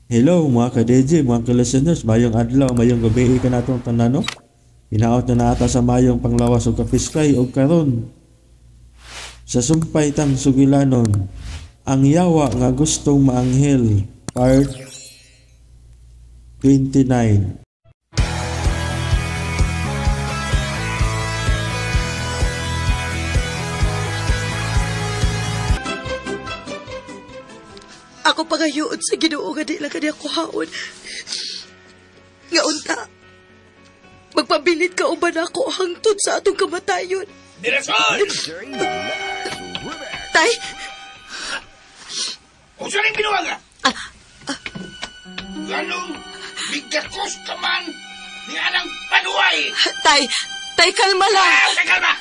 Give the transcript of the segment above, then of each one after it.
Hello mga ka-DJ, mga ka-listeners, mayong adlaw, mayong gabi ka natong tanano. Hinaot na naata sa mayong panglawas o kapiskay o karon. Sa sumpay tang sugilanon, ang yawa nga gustong maanghel, part 29. Ako pagayoon sa Ginoo nga di lang kaniya kuhaon. Nga unta, magpabilit ka uban ako hangtod sa atong kamatayon. Mirasol! Tay? O siya rin ginawa nga? Ganong bigakos ka man ni anang panuay! Tay, kalma lang. Usay kalma!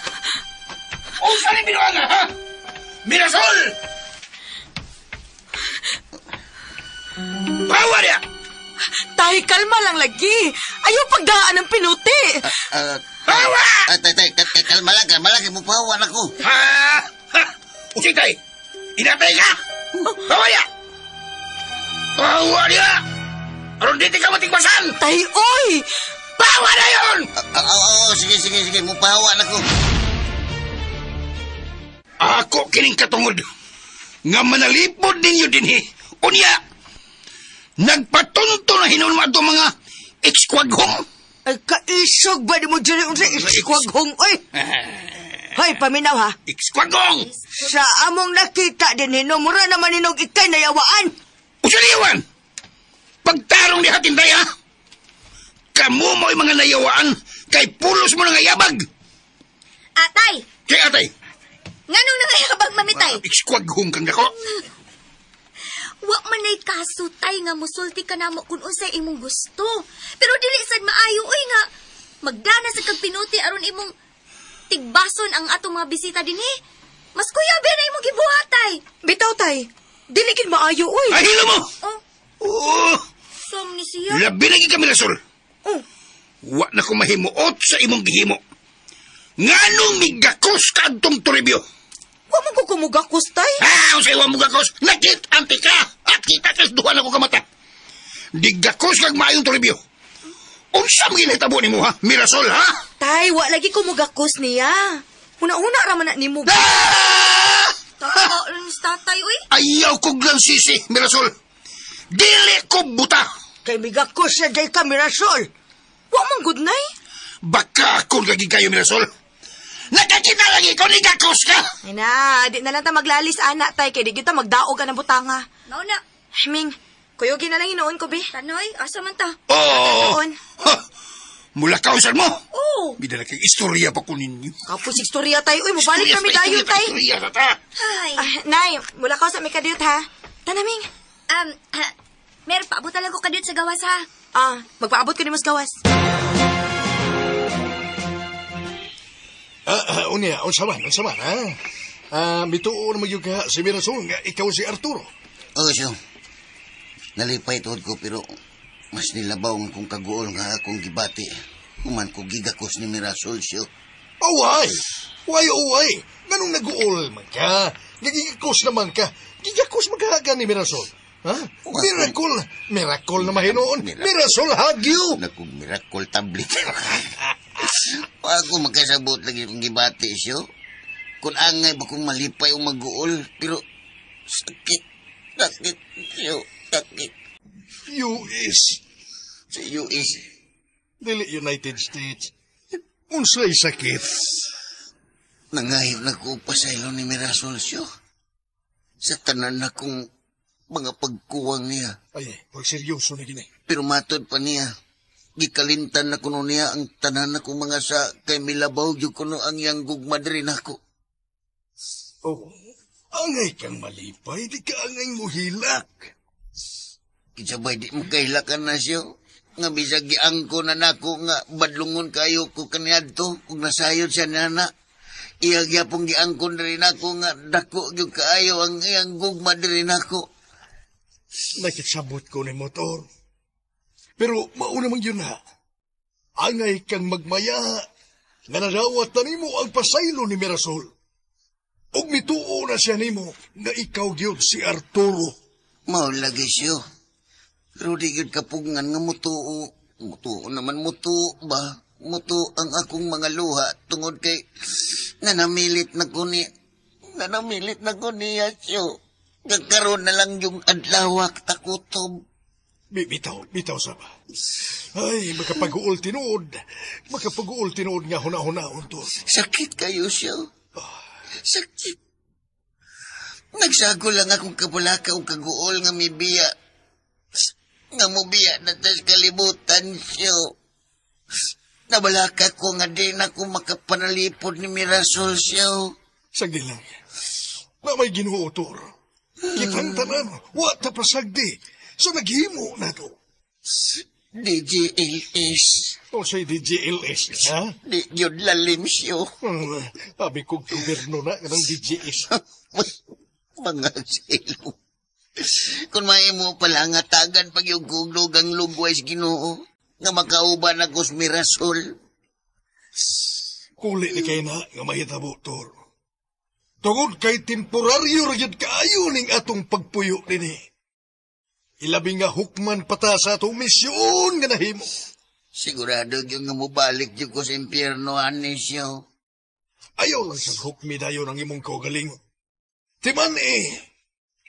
O siya rin ginawa nga, ha? Mirasol! Bawa niya! Tay, kalma lang lagi. Ayaw pagdaan ng pinuti. Bawa! Tay, kalma lang, mupawan ako. Ha? Usay tay! Inatay ka! Bawa niya! Bawa niya! Aron dito ka matigbasan! Tay, oy! Bawa na yun! Sige, mupawan ako. Ako kining katungod nga manalipod ninyo dinhi. Unya, nagpatunto na hinulma ito mga ekskwagong. Ay, kaisog ba di mo dyan yung iskwaghong, oy? Hoy, paminaw ha. Ekskwagong! Sa among nakita din hinumura naman ninog ikay nayawaan. Usaliwan! Pagtarong ni hatinday ha? Kamu mo'y mga nayawaan kay pulos mo na nga yabag. Atay! Kay atay, Nganong nangayabag mamitay? ekskwagong kang dako. Wa man nay kasutay nga musulti ka namo kung unsay imong gusto. Pero dili sad maayo oy nga magdana sa kag pinuti aron imong tigbason ang atong mga bisita dinhi. Mas kuyabe na imong gibuhatay. Bitaw, tay. Dili gid maayo, oy. Ay, hilo mo! Oh, Oh, som ni siya. labi na kami Rasol. Oh. Wa na ko mahimuot sa imong gihimo. Nganong migakos ka adtong turibyo? Wa mo ko kumugakos, tay. Usay wa mo gakos. Nakit, antika. At kita kas duha na ko kamata. Di gakos kag maayong turibyo. Unsa mo ginahitabo ni mo, ha? Mirasol, ha? Tay, wa lagi kumugakos niya. Una-una raman na ni mo. Ah! Tao lang ni tatay oy. Ayaw ko lang sisi, Mirasol. Dili ko buta. Kay migakos siya day ka, Mirasol. Wa man good, nay. Baka akong lagi kayo, Mirasol. Nakakita lagi ko ni gakos ka. Ay na, di na lang ta maglalis, anak, tay. Kay di kita magdaog ka ng butanga. Nauna. Ming, kuyogin na lang inoon ko, be. Tanoy, asa man ta? Oo. Noon. Ha! Mula kausan mo. Oh. Bidala kay istorya pa ko ninyo. Kapos istorya, tay. Uy, mabalik kami dayon, tay. Istorya sa ta. Hay. Nay, mula ka sa may kadiyot, ha? Tanaming. Mer, paabutan lang ko kadiyot sa gawas ha. Magpaabot ka ni mas gawas. Unya, unsa man, ha? Bituo na magyuga si Mirasol nga ikaw si Arturo. Siya. Nalipay tuod ko pero mas nilabaw nga kung kaguol nga akong gibati. Human ko gigakos ni Mirasol siya. Away! Way. Ganong nag-uol man ka? Nagigakos naman ka. Gigakos maghaga ni Mirasol. Ha? Miracle na mahinoon. Mirasol hagyo. Nakong miracle tablet. Ako magkasabot lagi kong gibati siya. Kung angay ba kong malipay o mag-uol. Pero sakit siya. Sakit. US. Sa US. Dili United States. Unsay sakit. Nangayot na ko pasaylo ni Mirasol siya. Sa tanan na kong mga pagkuwang niya. Ay, huwag seryoso na gini. Pero matod pa niya. Gikalintan na kuno niya ang tanan na kong mga sa kay milabaw yung kuno ang yang gugma rin ako. Oh, angay kang malipay. Di ka angay mo hilak. Kisabay di mo kahilakan na siya. Nga bisag giangko na nako nga badlungon kayo ko kaniadto kung nasayod siya nana. Iyagya pong giangkon rin ako nga dako yung kaayo ang iyang gugma rin ako. Nakitsabot ko ni motor. Pero mauna man yun ha. Angay kang magmaya nga narawat na nimo ang pasaylo ni Mirasol. Og mituo na siya nimo nga ikaw gyud si Arturo. Mao lagi siya. Pero di yun kapungan nga mutuo. Mutuo naman mutuo ba? Mutuo ang akong mga luha tungod kay nanamilit na ko niya siyo. Nagkaroon na lang yung adlawak takutob. Bitaw sa ba? Ay, makapag-uol tinood nga huna-hunaon to. Sakit kayo siyo. Sakit. Nagsago lang akong kabulaka o kaguol nga may biya. Nga mo biya na tas kalibutan siyo. Nabalaka ko nga din ako makapanalipod ni Mirasol siyo. Sagdi lang. Na may Ginoo, Tor. Kitang tanan, wata pasagdi. So naghimo na to. DJLS. O say DJLS, ha? Di yun lalim siyo. Abi kong gobyerno na ng DJS. Mga silo. Kung may mo pala nga tagan pag yung kuglugang lugway sa Ginoo, nga makauban ako sa Mirasol. Kuli ni kay na nga mahitabo, Tor. Tungod kay temporaryo ragyod kaayo ning atong pagpuyo nini. Ilabi nga hukman pata sa atong misyon nga nahimo. Sigurado yung nga mubalik yung ko sa impyerno, anis yun. Ayaw lang sa hukmi dayo ng imong kaugaling. Timan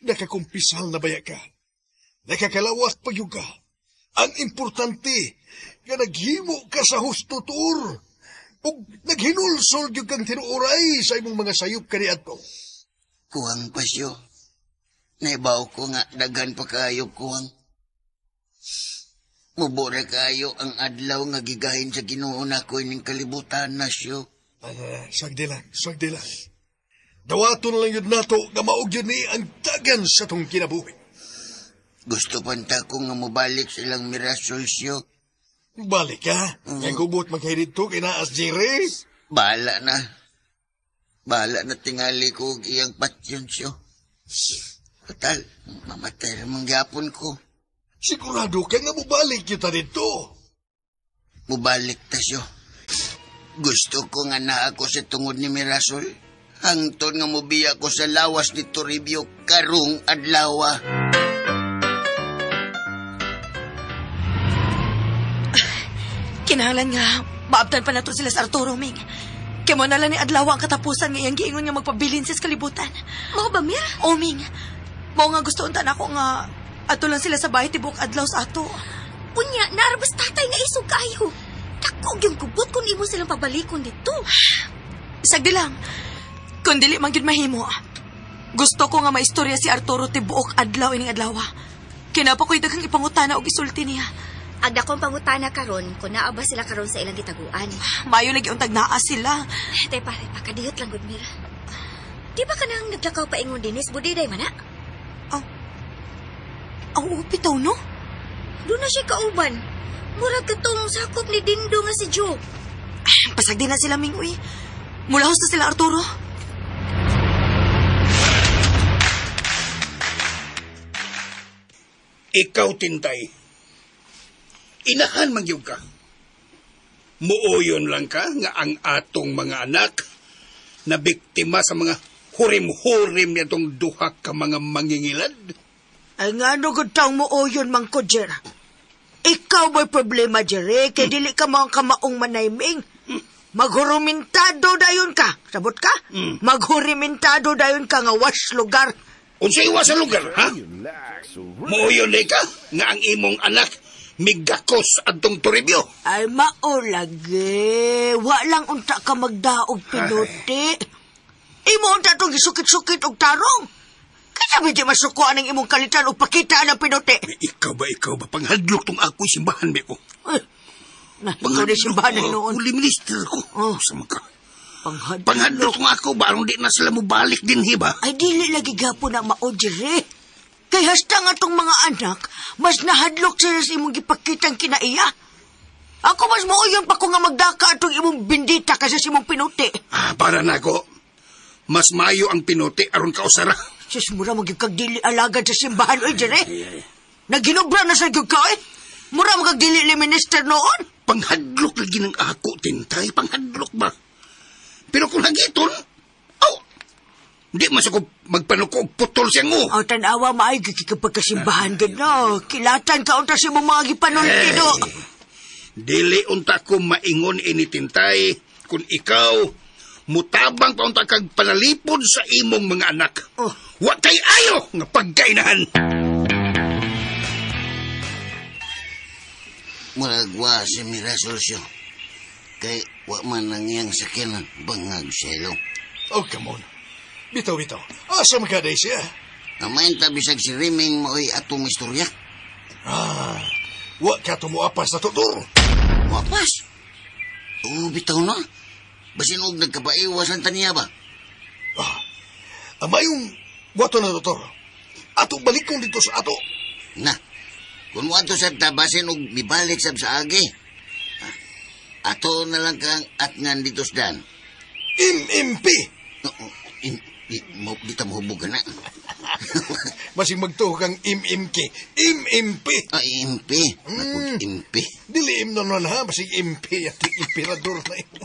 nakakumpisal na baya ka. Nakakalawat pa yung ka. Ang importante, nga naghimo ka sa husto, Tor. O naghinulsol yung kang tinuuray sa imong mga sayop kaniadto. Kuwang pasyo. Naibaw ko nga, dagan pa kayo kuwang. Mubora kayo ang adlaw nga gigahin sa Ginoo na ko ining kalibutan na siyo. Sagdi lang. Dawaton lang yun nato nga maog yun ni ang dagan sa tong kinabuhi. Gusto panta ko nga mabalik silang Mirasol siyo. Balik ka? Yang kubot maghirid to kinaas jire? Bahala na. Bahala na tingali ko iyang patyon siyo. Total, mamatay namang gyapon ko. Sigurado ka nga mubalik kita dito. Mubalik ta siyo. Gusto ko nga na ako sa tungod ni Mirasol. Hangtod nga mubiya ko sa lawas ni Toribio karong adlawa. Kinahanglan nga, maabtan pa na to sila sa Arturo, Ming. Kaya mo na lang ni Adlaw ang katapusan ngayang giingon nga magpabilin sa kalibutan. Mao ba, Mir? O, Ming. Mao nga gusto untan ako nga ato lang sila sa bahay tibok adlaw sa ato. Unya, narabas tatay nga isog kayo. Dakog yung kubot kung imo silang pabalikon dito. Sagdi lang. Kung dili man gyud mahimo. Gusto ko nga maistorya si Arturo tibuok adlaw ining adlawa. Kinapa ko'y daghang ipangutana og isulti niya. Agda kong pangutana karon kung naa ba sila karon sa ilang gitaguan. Mayo lagi untag naa sila. Tepa, kadiyot lang, good Mir. Di ba ka nang naglakaw pa ingon dinis, budiday man na? Ang upitaw, no? Doon na siya kauban. Murag katong sakop ni Dindo nga si Joe. Pasagdi na sila, Ming, uy. Mulahos na sila, Arturo. Ikaw, Tintay. Inahan magyug ka. Muuyon lang ka nga ang atong mga anak na biktima sa mga hurim-hurim nitong duha ka mga mangingilad. Ay nga no gud taong muuyon man ko, Jer. Ikaw ba'y problema, Jer, kay dili ka mga kamaong manayming. Maghurumintado dayon ka. Sabot ka? Maghurumintado dayon ka nga wash lugar. Unsa iwas sa lugar, ha? Muuyon day ka nga ang imong anak migakos adtong Toribio. Ay maulagi. Wa lang unta ka magdaog pinuti. Imo unta tong gisukit-sukit og tarong. Kaya ba di masukuan ang imong kalitan o pakita ng pinuti? Ikaw ba? Panghadlok tong ako'y simbahan, Beko. Ay, ikaw na simbahan noon. Uli minister ko. Sama ka. Panghadlok. Panghadlok tong ako, barong di na sila mo balik din, hiba? Ay, dili lagi gapo na maodire. Kay hasta nga tong mga anak, mas nahadlok sila sa imong gipakitang kinaiya. Ako mas mauyon pa ko nga magdaka atong imong bindita kasi sa imong pinuti. Para na ako. Mas mayo ang pinuti aron ka usara. Sus, mura magigagdili alagad sa simbahan, oy, Jere. Naginobra na sa gyud ka, eh. Mura magagdili minister noon. Panghadlok lagi ng ako, Tintay. Panghadlok ba? Pero kung hagiton, di masakop magpanukog putol siyang mo. O tanawa maay kikipagkasimbahan gid no. Kilatan ka unta si mo mga gipanulti do. Dili unta ko maingon initintay kung ikaw mutabang pa unta kag panalipod sa imong mga anak. Oh. Wa kay ayo nga pagkainahan. Malagwa si Mirasol siya. Kay wa man nang iyang sakinan bangag selo. Oh, come on. Bitaw. Asa magaday siya? Amayin tabisag si Riming mo'y atong istorya. Wa ka tumuapas na tutor. Wapas? Oo, bitaw na. Basin og nagkapaiwasan taniya ba? Amayong wato na tutor. Ato balik kong dito sa ato. Na, kung wato sa tabasin og bibalik sab sa agi. Ato na lang kang atngan dito sa dan. MMP. Di ta mahubog ka na. Masing magtuho kang MMK. MMP. MP. MP. Diliim na ha. Masing MP at imperador na ito.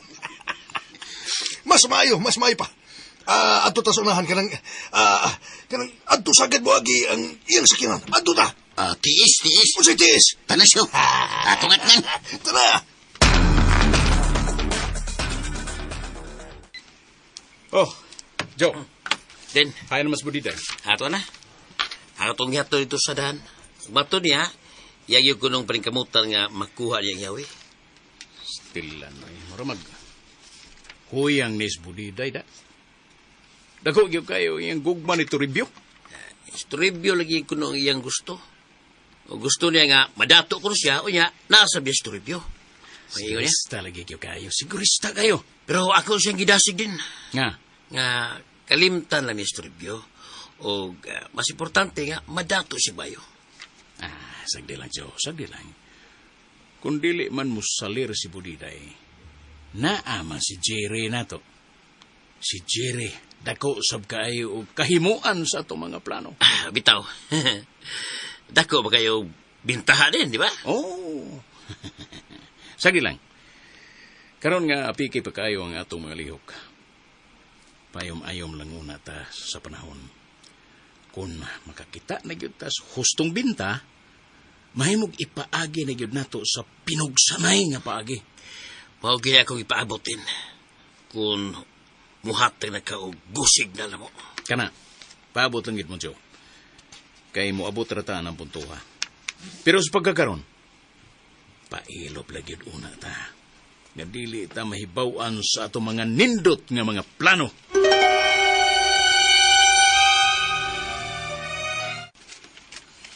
Mas maayo pa. Adto ta sa unahan kanang adto sagad mo agi ang iyang sakinan. Adto ta. Tiis. Unsay tiis? Tanasyo. Atong atngan. Tara. Oh, Joe. Den, kaya na mas budita. Ato na. Atong yato dito sa dahan. Bato niya, yagyo ko nung paningkamutan nga makuha niyang yawi. Stilan ay maramag. Huyang nis budiday da. Dako gyud kayo iyang gugma ni Toribio. Toribio lagi ko nung iyang gusto. O gusto niya nga madato ko siya o niya nasa biya Toribio. Sigurista lagi gyud kayo. Sigurista kayo. Pero ako siyang gidasig din. Nga kalimtan lang Mr. Review. O mas importante nga, madato si Bayo. Sagdi lang, Joe. Sagdi lang. Kung dili man mo salir si Budiday, naama si Jerry na to. Si Jerry, dako sab kaayo o kahimuan sa itong mga plano. Bitaw. Dako ba kayo bintaha din, di ba? Oh. Sagdi lang. Karon nga apiki pa kayo ang atong mga lihok. Payom-ayom lang una ta sa panahon. Kung makakita na gyud ta hustong binta, mahimog ipaagi na gyud nato sa pinugsanay nga paagi. Mao gyud akong ipaabotin. Kung muhatag na ka og gusig na mo. Kana, paabot lang gyud mo, Joe. Kay mo abot ra ta ang puntuha. Pero sa pagkakaron, pailop lang gyud una ta. Nga dili ta mahibaw-an sa ato mga nindot nga mga plano.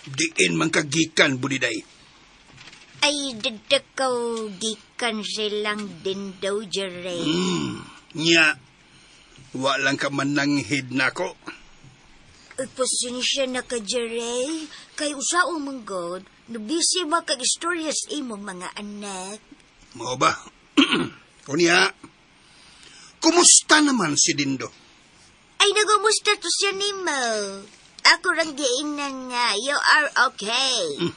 Diin man kagikan, Budiday. Ay, dadakaw gikan silang din daw, Jerry. Nya, walang ka mananghid na ko. Ay, pasensya na ka, Jerry. Kay usaong manggod, nabisi ba kag istorya sa imong mga anak? Mao ba? Unya, kumusta naman si Dindo? Ay, nagumusta to siya ni Mo. Ako rang giingnan nga, you are okay.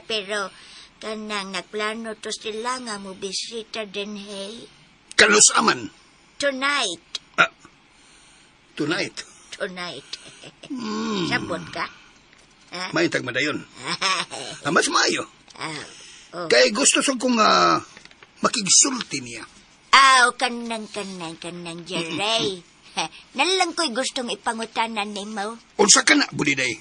Pero, kanang nagplano to sila nga mo bisita din, hey. Kalos aman? Tonight. Tonight? Tonight. Sabot ka? May tagmadayon. Mas maayo. Oh. Kay gusto sa kong makigsulti niya. Kanang, Jerry. Nalang ko'y gustong ipangutanan ni Mo. Unsa ka na, Budiday?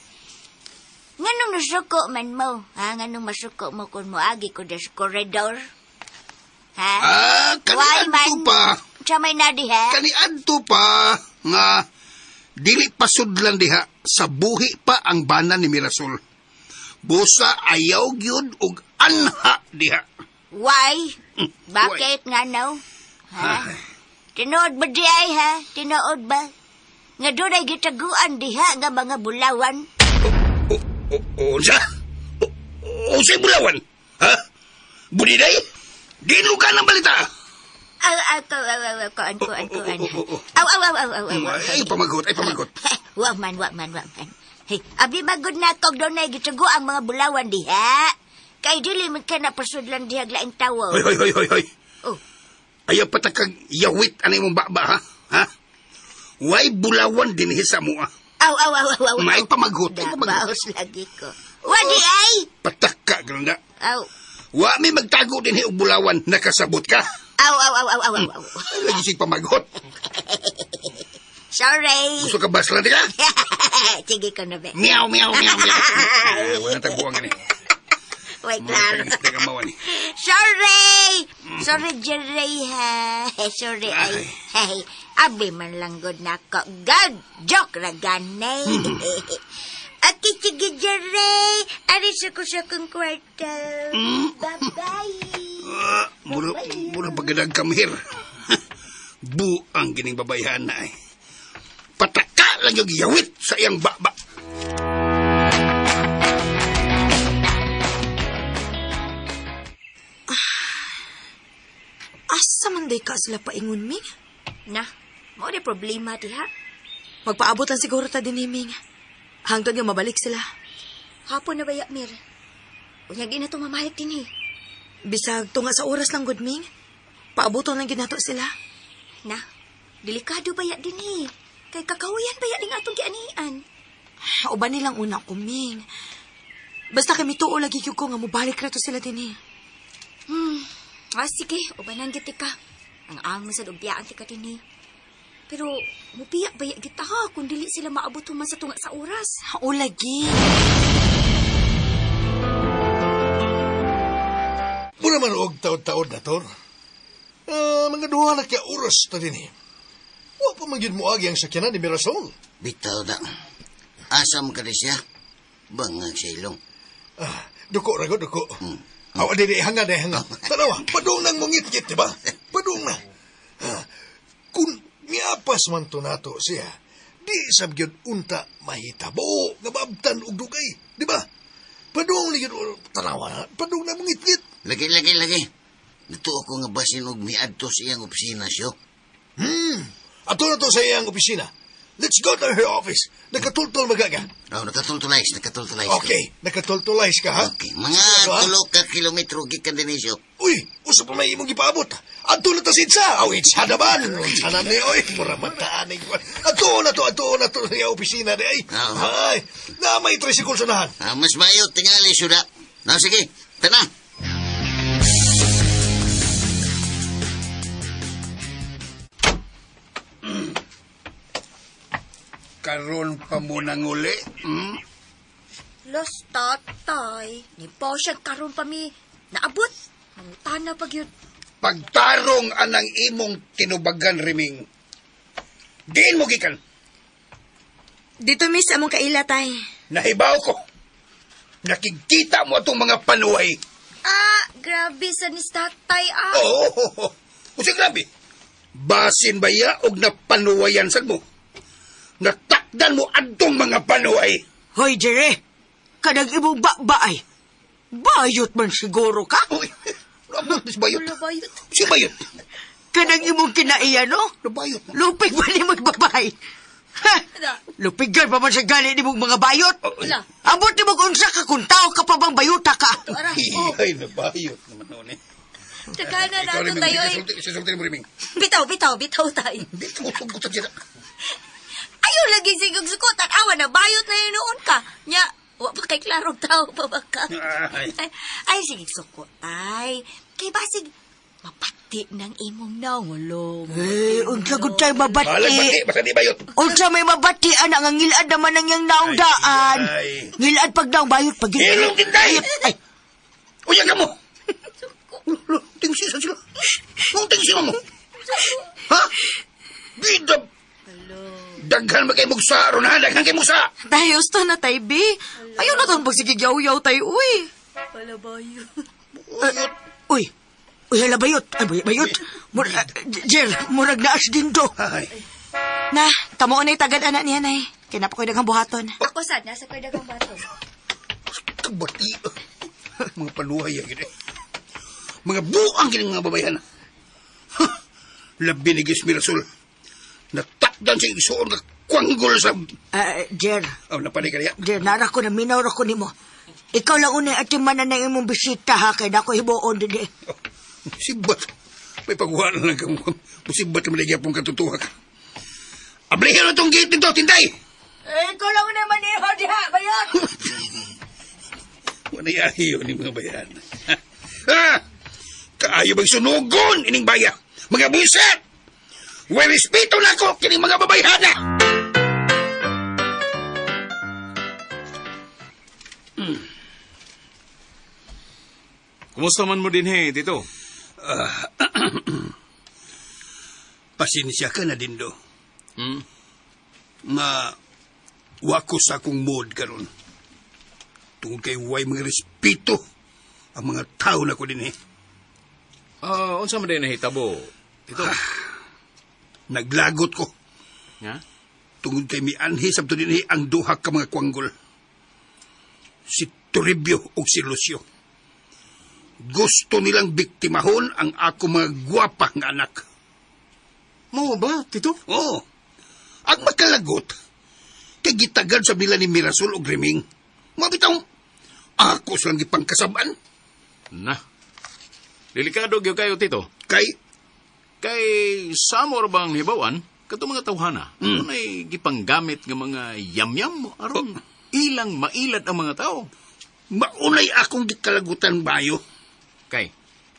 Nganong nasuko man mo? Nganong masuko mo kung moagi ko sa koridor? Kaniadto pa. Sa may nadiha? Kaniadto pa nga dili pasudlan diha sa buhi pa ang bana ni Mirasol. Busa ayaw gyud og anha diha. Why? Bakit nga no? Tinood ba di ay ha? Tinood ba? Nga doon ay gitaguan diha nga mga bulawan. Unsa? Unsay bulawan? Ha? Budiday? Dino ka ng balita? Kuan. Ay, pamagot. Wa man. Hey, abi magod na kog doon ay gitaguan mga bulawan diha. Kay dili man ka na pasudlan diha laing tawo. Hoy. Oh. Ayaw patakag yawit anay mong baba, ha? Way bulawan din sa mo ah. Aw. May pamaghot. Ay, pamaghot. Dabaos lagi ko. Wadi ay! Pataka, ganda. Aw. Wa may magtago din og bulawan. Nakasabot ka. Aw. Ay, lagi sig pamaghot. Sorry. Gusto ka basla di ka? Sige ko na, be. Meow. Wala tagbuang gani. Wait lang. Teka mawan ni. Sorry, Jerry, ha. Sorry, ay. Hey, abi man lang good na ko. God, joke ra ganay. Aki, sige, Jerry. Aris ako sa kong kwarto. Bye-bye. Mura pagkadag kamhir. Buang gining babayhan na ay. Pataka lang yung yawit sa iyang baba. Asa man day ka sila paingon, Ming? Na, mo di problema diha. Magpaabot lang siguro ta din ni Ming. Hangtod nga mabalik sila. Hapon na ba, Mir? Unyag di na ito mamalik din, eh. Bisag tunga sa oras lang, good Ming. Paabuton lang ginato sila. Na, delikado ba din, eh. Kay kakahuyan ba din atong gianian? Uban nilang una ko, Ming. Basta kami tuo lagi ko nga mubalik na to sila din, eh. Sige, ubanan giti ka. Ang amo sa dubyaan ti ka din, eh. Pero, mupiyak ba kita ha kung dili sila maabot human sa tunga sa oras? O lagi. Muna man og taod-taod na, Tor. Mga duha na kaya oras na din eh. Wa pa magyud mo agi ang sakyanan ni Mirasol. Bitaw da. Asam ka rin siya. Bangag sa ilong. Duko, rago, duko. Awa, di, hanga. Tanawa, padung nang mungit-git, diba? Padung na. Kung miapas man to nato siya, di sabyod unta mahitabo, ngababtan og dugay, diba? Padung ligid, tanawa, padung na mungit-git. Lagi. Nato ako nga basin og miadto sa iyang opisina siyo. Ato na to sa iyang opisina. Let's go to her office. Nakatultol magaga. Nakatultulays. Okay, nakatultulays ka, ha? Okay, mga 3 ka kilometro gikan din siyo. Uy, usa pa may imong gipaabot. Ato na to sinsa. Aw, it's hadaban. Sana ni, oy, mura mataan. Ato na to sa iyang opisina, di ay. Ay, na may tricycle sa nahan. Mas mayo, tingali suda. Sige, tanah. Karon pa mo nang uli. Los tatay, ni po siya karon pa mi naabot. Mangutan na pag yun. Pagtarong anang imong tinubagan, Riming. Diin mo gikan. Dito, miss, among kaila, tay. Nahibaw ko. Nakikita mo atong mga panuway. Grabe sa ni tatay, Oo. Kasi grabe. Basin baya og napanuwayan sad mo. Natakdan mo adtong mga panuway. Hoy, Jerry. Kanang imong ba ay. Bayot man siguro ka? Uy, labot si Bayot. Wala bayot. Si Bayot. Kanang imong kinaiya, no? Nabayot na. Lupig ba ni magbabay? Ha? Lupigan pa man sa gali ni mong mga bayot? Wala. Abot ni mo kung sa ka kung tao ka pa bang bayuta ka? Ay, nabayot naman noon eh. Tagana na ito tayo eh. Sisulti mo, Riming. Bitaw tayo. Hindi mo sugutan siya. Ayaw lagi sigong sukutan. Awa na bayot na yun noon ka. Nya, wa pa kay klarong tao pa ba ka? Ay, sige sukutay. Kay basig, mapati ng imong nangulong. Unsa gud tayo mabati. Balag basta di bayot. Unsa may mabati anak nga ngilad naman ang yang naudaan. Ngilad pag daw bayot pag Hilong tinday! Ay, Uyan ka mo! Tingsisan sila. Kung tingsisan mo. Ha? Bidab! Daghan magkay mugsa, ron ha? Daghan kay mugsa! tayo gusto na tayo, B. Ayaw na itong pagsigigyaw-yaw tayo, uy. Wala bayot. Uy, hala bayot. Ay, bayot. Jer, murag na as din to. Ay. Na, tamo na itagad anak niya, nay. Kinapa ko'y dagang buhaton. Ako sad, nasa ko'y dagang bato. Kabati. Mga paluhay yan gini. Mga buang gini mga babayan. Labi ni Gis Mirasol. Natakdan siya isuon ka kwanggol sa... Jer. Napanig ka niya. Jer, nara ko na, minaw ko ni mo. Ikaw lang unay atimanan na imong bisita, ha? Kaya na ko hibuon din eh. Sibat. May pagwanan lang kang musibat na malagya pong katutuwa ka. Ablihin mo itong gate nito, Tinday! Ikaw lang naman iho diha, bayan! Wala yahiyo ni mga bayan. Ha? Kaayo bang sunugon ining baya? Mga buset! Way respeto na ko kining mga babayhana! Kumusta man mo din, Tito? Pasensya ka na, Dindo. Hmm? Nga, wako sa akong mood karon. Tungkol kay way mga respeto ang mga tao na ko din, Unsa man din nahitabo, Tito? Naglagot ko. Ya? Tungkol kay mianhi sabto din ang duha ka mga kwanggol. Si Toribio o si Lucio. Gusto nilang biktimahon ang ako mga gwapa nga anak. Mo ba, Tito? Oo. Ang makalagot, kay gitagad sa bila ni Mirasol o Griming. Mabitaw, ako silang ipangkasaban. Na. Delikado gyud kayo, Tito. Kay, Samor bang hibawan, kato mga tawhana, ay gipanggamit ng mga yamyam aron ilang mailad ang mga tao. maunay akong gikalagutan bayo. Kay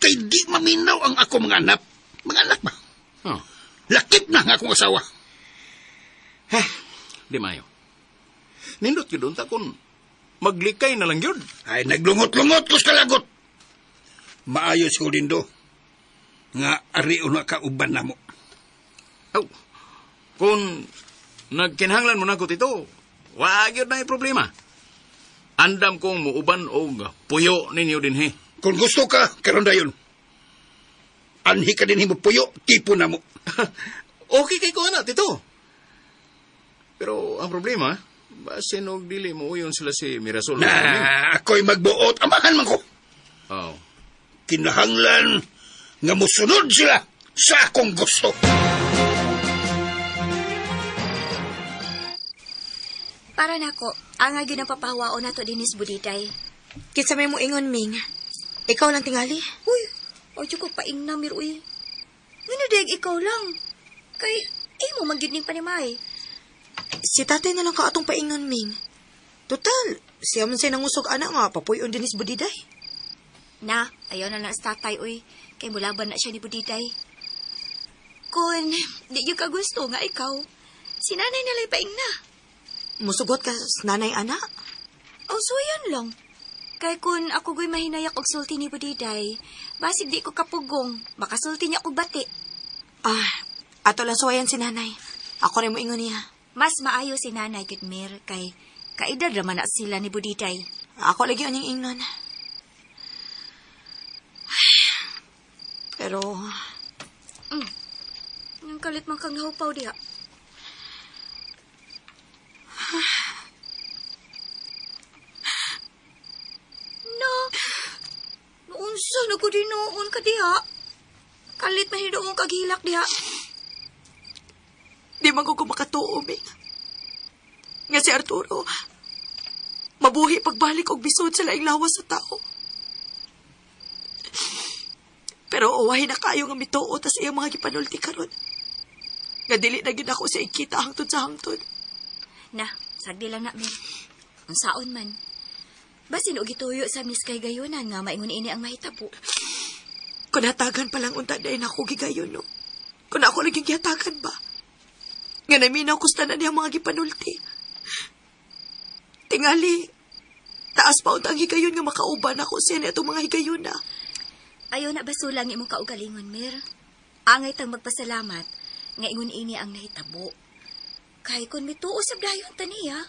di maminaw ang ako mga anak. Mga anak ba? Huh. Lakip na ang akong asawa. Di mayo. Nindot yun doon takon. Maglikay na lang yun. Ay, naglungot-lungot ko sa kalagot. Maayos ko din do. Nga ari una ka uban na mo. Oh, kung nagkinhanglan mo na ko tito, wag yun na yung problema. Andam kong muuban o puyo ninyo din Kung gusto ka, karon dayon. Anhi ka din mo puyo, tipo na mo. Okay kay ko na, tito. Pero ang problema, basin og dili mo uyon sila si Mirasol. Ako'y magbuot, amahan man ko. Oh. Kinahanglan nga musunod sila sa akong gusto. Para nako, ang agi ng papahawaon nato dinis budiday. Kitsa may mo ingon, Ming. Ikaw lang tingali. Uy, ojo ko paing namir, uy. Nginudeg ikaw lang. Kay, mo magyud ning panimay. Si tatay na lang ka atong paingon, Ming. Total, siya man siya nangusog anak nga, papuyon dinis budiday. Na, ayaw na lang sa tatay, uy. Kay mulaban na siya ni budiday. Kung di yung kagusto nga ikaw, si nanay nalay paing na. Musugot ka sa nanay anak? Oh, so yan lang. Kay kun ako go'y mahinayak og sulti ni budiday, basig di ko kapugong, makasulti niya og bati. Ato lang suwayan si nanay. Ako rin mo ingon niya. Mas maayo si nanay Gudmir, kay kaedad raman na sila ni budiday. Ako lagi ang ingnon. Pero... Ang kalit man kang nahupaw diha. No. Noonsa na ko dinoon ka diha. Kalit mahidoong kaghilak diha. Di man ko makatuo, Ming. Nga si Arturo, mabuhi pagbalik og bisod sa laing lawas sa tao. Pero uwahin na kayo nga mituo tas iyang mga gipanulti karon. Nga dili na gid ako sa ikita hangtod sa hangtod. Na, sagdi lang na, Mir. Ang saon man. Basin og gituyo sa Miss kay Gayunan nga maingon ini ang mahitabo. Kung hatagan pa lang unta dahil ako gigayon, no? Kung ako naging gihatagan ba? Nga naminaw kusta na niya mga gipanulti. Tingali, taas pa unta ang higayon nga makauban ako siya na itong mga higayon na. Ayaw na basulang imong kaugalingon, Mir. Angay tang magpasalamat nga ingon ini ang nahitabo. Kay kun mituo sa dayon taniya,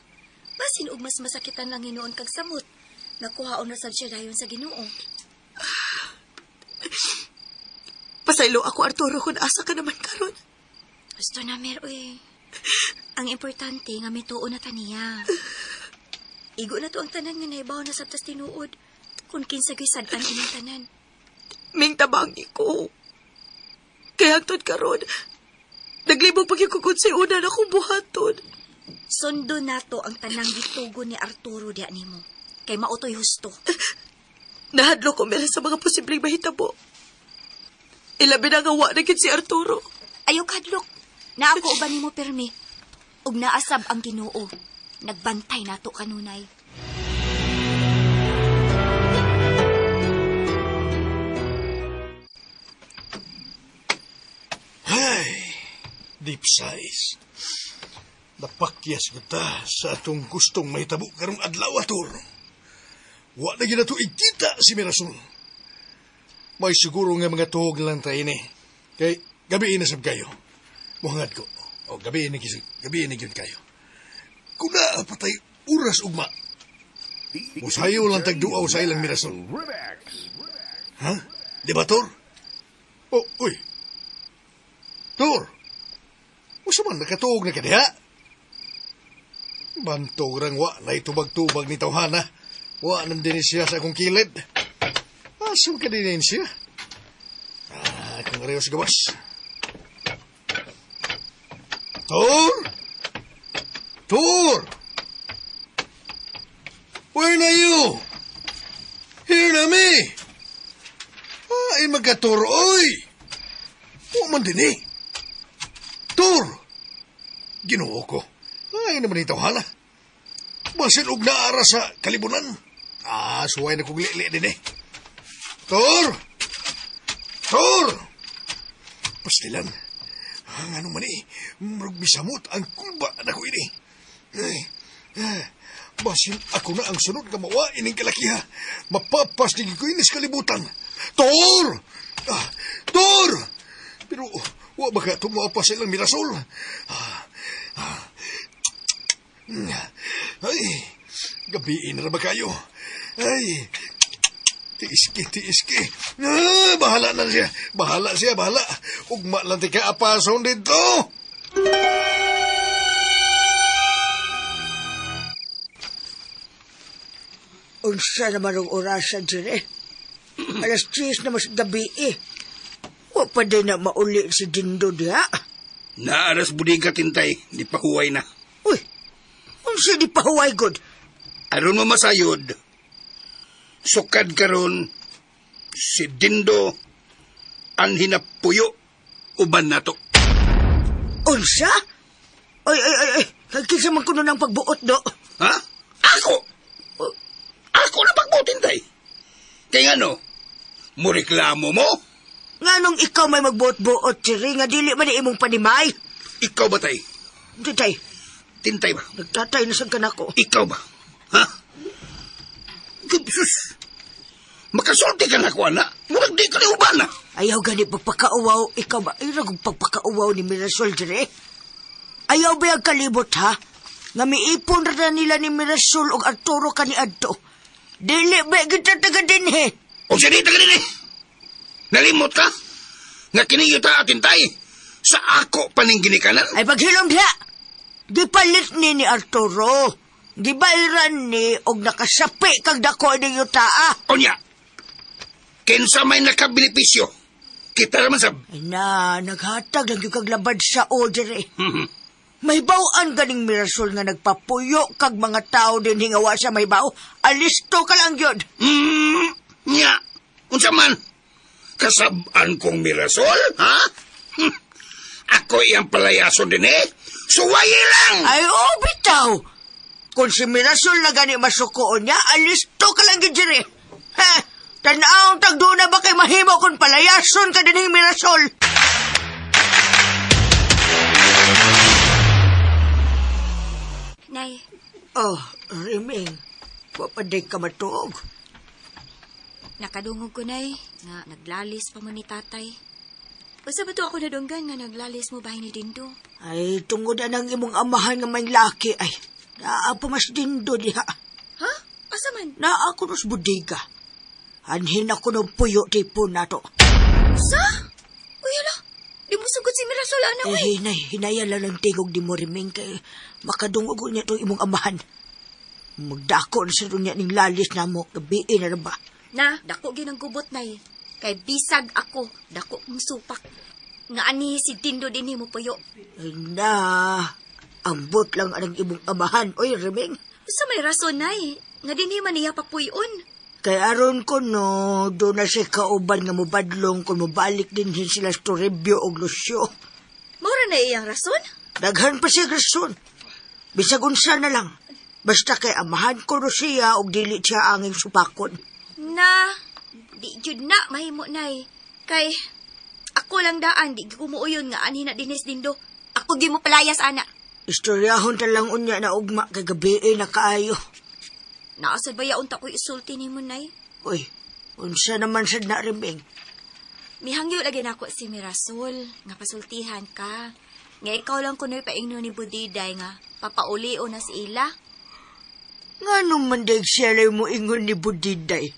basin og mas masakitan lang hinuon kag samot. Nakuhaon na sad siya dayon sa Ginoo. Pasaylo ako, Arturo, kung asa ka naman karon. Gusto na, Mir, uy. Ang importante nga mituo na taniya. Igo na to ang tanan nga naibaw na sabtas tinuod. Kung kinsa gyud sad-an ining tanan. Ming tabangi ko. Kaya hangtod karon, naglibog pagkikukod sa una na kong buhaton. Sundo nato ang tanang gitugon ni Arturo diya nimo. Kay mautoy husto. Nahadlo ko meron sa mga posibleng mahitabo. Ilabi na nga wa na gid si Arturo. Ayaw kadlok. Na ako uban nimo permi. ug naasab ang Ginoo. Nagbantay nato kanunay. Ay, deep size. Napakyas kita sa atong gustong mahitabo karong adlaw ator. Wa na gina to ikita si Mirasol. May siguro nga mga tuhog lang tayo ni. Kay gabi inasab kayo. Muhangad ko. O gabi inigyon kayo. Kuna patay oras ugma. Musayo lang tagduaw sa ilang Mirasol. Ha? Di ba, Tor? Oh, uy. Tor, musa man nakatuog na kadiha? Bantog rang wa na itubag-tubag ni tawhana. Wa nandin siya sa akong kilid. Asam ka din siya? Kung reyos gawas. Tor! Tor! Where na you? Here na me! Ay, magkator, oy! O man din eh. Tor! Ginoo ko. Ay, naman ito hala. Basin og naara sa kalibunan. Suway na kong li din eh. Tor! Tor! Pastilan. Ano man eh. Murag bisamot ang kulba na ko ini. Basin ako na ang sunod nga mawa ining kalakiha. Mapapas di ko inis kalibutan. Tor! Tor! Pero, wa ba ka tumapas silang Mirasol? Ay, gabiin na ba kayo? Ay, tiiski. Bahala na siya. Bahala. Ugma lang tika apason dito. Unsa naman ang orasan, Jere? Alas 10 na mas gabi eh. Wa pa din na mauli si Dindo diha. Naaras budiga tintay, di pahuway na. Uy, unsa di pahuway god? Aron mo masayod. Sukad karon si Dindo ang hinapuyo uban nato. Unsa? Ay. Kinsa man kuno ng pagbuot do? Ha? Ako na pagbuot tintay. Kaya ano? Mureklamo mo? Nganong ikaw may magbuot-buot, Jere, nga dili man imong panimay? Ikaw ba, tay? Tintay. Tintay ba? Nagtatay na sa kanako. Ikaw ba? Ha? Sus! Makasulti ka na ko, ana. Murag di ka na ubana. Ayaw gani pagpakauwaw. Ikaw ba? Ayaw pagpakauwaw ni Mirasol, Jere. Ayaw ba yung kalibot, ha? Nga miipon na nila ni Mirasol o Arturo ka ni Adto. Dili ba kita taga din, he? O siya di taga din, eh? Nalimot ka? Nga kiniyuta atin tay. Sa ako paning ginikanan? Ay paghilom diha. Gipalit ni Arturo. Gibayran ni og nakasapi kag dako ni yuta. Onya. Kinsa may nakabilipisyo. Kita naman sab. Ay na, naghatag lang yung kaglabad sa order eh. May bawaan ganing Mirasol nga nagpapuyo kag mga tao din hingawa sa may baw. Alisto ka lang yun. Nya. Unsa man? Kasaban kong Mirasol, ha? Ako iyang palayason din eh. Suwaye lang! Ay, bitaw. Kung si Mirasol na gani masukoon niya, alisto ka lang yun, Jere. Tanaw tagdo na ba kay mahimo kung palayason ka din ng Mirasol? Nay. Oh, Riming. Papaday ka matuog. Nakadungog ko, Nay, nga naglalis pa mo ni tatay. Basta ba to ako nadunggan nga naglalis mo bahay ni Dindo? Ay, tungod na ng imong amahan nga may laki, ay. Naapa mas Dindo diha. Ha? Asa man? Naako nos budiga. Anhin ako ng puyo tipon na to. Sa? Uy, ala. Di mo sugod si Mirasol, ana, uy. Nay, hinaya lang ng tigog di mo Riming kay makadungog niya itong imong amahan. Magdako na sa niya ning lalis na mo. Gabiin na ba? Na, dako ginang gubot, Nay. Kay bisag ako, dako kong supak. Nga ani si Dindo din mo puyo. Ay na, ambot lang ang imong amahan. Oy, Riming. Sa may rason, Nay. Nga din man niya papuyon. Kay aron ko no, doon na siya kauban nga mubadlong kung mabalik din sila sa Toribio o Lucio. Maura na iyang rason? Daghan pa siya rason. Bisag unsa na lang. Basta kay amahan ko ro siya og dili siya anging supakon. Na, di jud na mahimo nay. Kay ako lang daan di kumuuyon nga ani na dinis dindo. Ako gi mo palayas ana. Istoryahon ta lang unya na ugma kay gabi na kaayo. Naasad ba yaon ta ko isulti nimo nay? Uy, unsa naman sad na rimbing? Mihangyo lagi nako si Mirasol nga pasultihan ka. Nga ikaw lang kunoy paingno ni Budiday nga papaulio na si ila. Nga naman dahil siya lang mo ingon ni Budiday.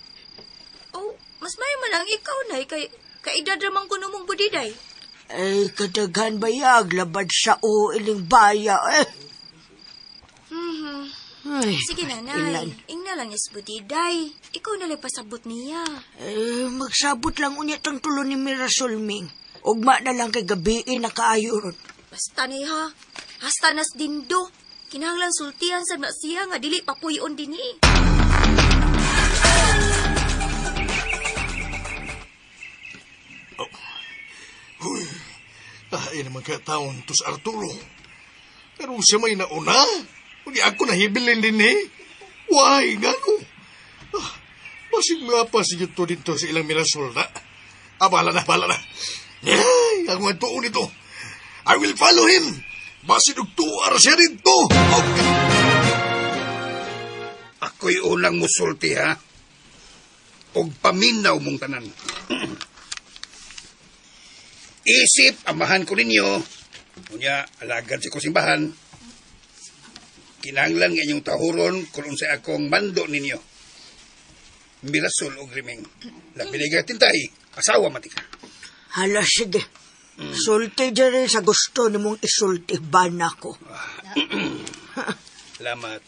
Oh, mas may man lang ikaw nay kay kaidadramang kuno mong Budiday. Ay, kadaghan bayag, labad sa iling baya, eh. Ay, Sige na, nay. ilan. Ingna lang is Budiday. Ikaw na lang pasabot niya. Magsabot lang unya tang tulo ni Mirasol, Ming. Ugma na lang kay gabi na kaayo ron. Basta ni ha. Hasta nas dindo. Kinahanglan sultihan sa na siya nga dili papuyon din eh. Huy, ay naman kataon to sa Arturo. Pero siya may nauna. Hindi ako nahibilin din eh. Why, gano? Basig nga pa siya to dito sa ilang Mirasol na. Bala na. Ay, ako nga tuon ito. I will follow him. Basig nagtuwar siya dito. Okay. Ako'y unang musulti, ha? Og paminaw mong tanan. Isip, amahan ko ninyo. Unya, alagad si kusimbahan. Kinanglan nga inyong tahuron kung unsay akong mando ninyo. Mirasol og Rimeng. Labiniga tintay, asawa matika. Hala, sige. Sulti dyan sa gusto ni mong isulti bana ko. Salamat.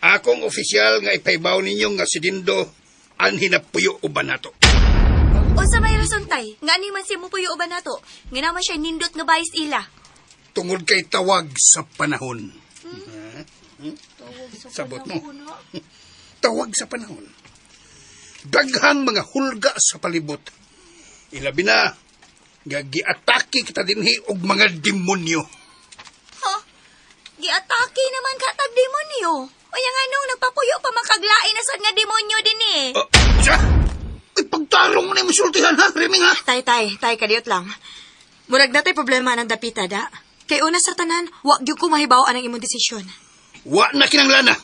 Akong opisyal nga ipaibaw ninyo nga si Dindo anhi na puyo uban nato. Unsa may rason tay? Nga ni man si mo puyo uban nato. Nga naman siya nindot nga bayis ila. Tungod kay tawag sa panahon. Sabot mo. Tawag sa panahon. Daghang mga hulga sa palibot. Ilabi na, giatake kita dinhi og mga demonyo. Ha? Giatake naman katag demonyo. O yang anong nagpapuyo pa makaglain na sad nga demonyo din eh. Siya? Ipagtarong mo na yung masultihan, ha, Reming, ha? Tay, kadiyot lang. Murag na tay problema ng dapita, da. Kay una sa tanan, wag gyud ko mahibaw ang imong desisyon. Wa na kinanglana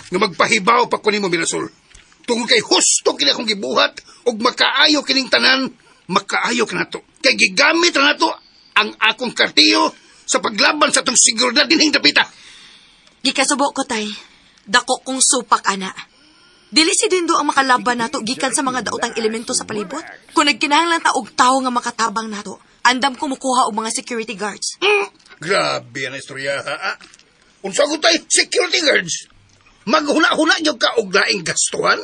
nga magpahibaw pa kunin mo, Mirasol. Tungkol kay husto kini akong gibuhat og makaayo kining tanan, makaayo ka nato. Kay gigamit na nato ang akong kartiyo sa paglaban sa tong seguridad dinhing dapita. Gikasubo ko, tay. Dako kong supak, ana. Dili si Dindo ang makalaban nato gikan sa mga daotang elemento sa palibot. Kung nagkinahanglan ta og tawo nga makatabang nato, andam ko mukuha og mga security guards. Grabe ang istorya, ha? Unsa ko tay security guards? Maghuna-huna niyo ka og laing gastuhan?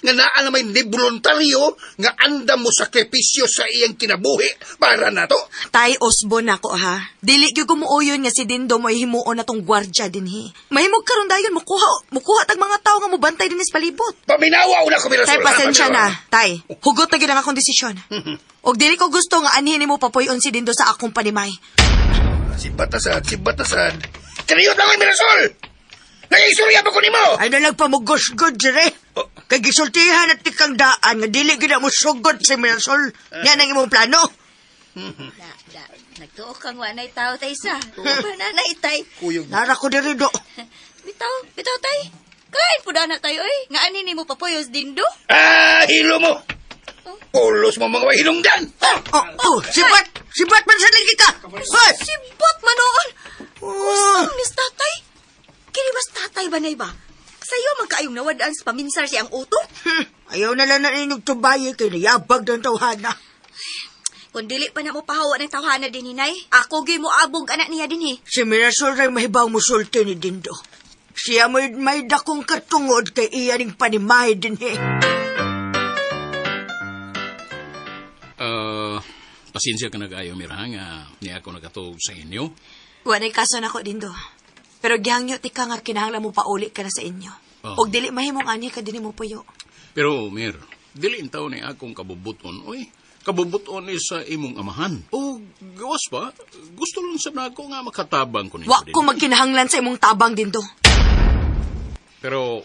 Nga naa na may voluntaryo nga andam mo sakripisyo sa iyang kinabuhi para nato? Tay, osbo na ko, ha. Dili gyud ko muuyon nga si Dindo mo'y himuon na tong gwardya dinhi. Mahimog karon dayon mukuha tag mga tawo nga mobantay dinhi sa palibot. Paminawa una ko, Mirasol. Tay, pasensya na. Tay, hugot na gyud ang akong desisyon. Og dili ko gusto nga anhin nimo papuyon si Dindo sa akong panimay. Si Batasad. Kaniyot lang ang Mirasol! Nag-isurya pa ko ni mo! Ay nalang pamugos-god, jere. Kay gisultihan at tikang daan nga dili gyud mo sugod si Mirasol. Yan ang imong plano. Nagtuo kang wanay tao tay sa. Tuwa nanay tay. Kuyog. Nara ko diri do. Bitaw tay. Kain po na tayo eh. Nga ani ni mo papuyos Dindo? Hilo mo! Pulos mo mga hinungdan! Sibat man sa lagi ka. Hoy! Sibot manoon. Kusang nis tatay. Kini bas tatay ba na iba? Sa'yo magkaayong nawadaan sa paminsar siyang uto? Ayaw na lang na inyong tubayi kay nayabag ng tawhana. Kung dili pa na mo pahawa ng tawhana din hinay, ako gyud mo abog anak niya din Si Mirasol ray mahibaw mo sulti ni Dindo. Siya may dakong katungod kay iya ning panimahe din Pasensya ka nag-ayo, Mira, nga niya ako nagatog sa inyo. Wanay kaso na ko, Dindo. Pero gihangyo ti ka nga kinahanglan mo pauli ka na sa inyo. Og dili mahimong ani ka dinhi mo puyo. Pero, Mir, dili intaw ni akong kabubuton, oy. kabubuton ni sa imong amahan. O gawas pa, gusto lang sa nako nga makatabang ko ninyo Wa din. ko magkinahanglan sa imong tabang din do. Pero,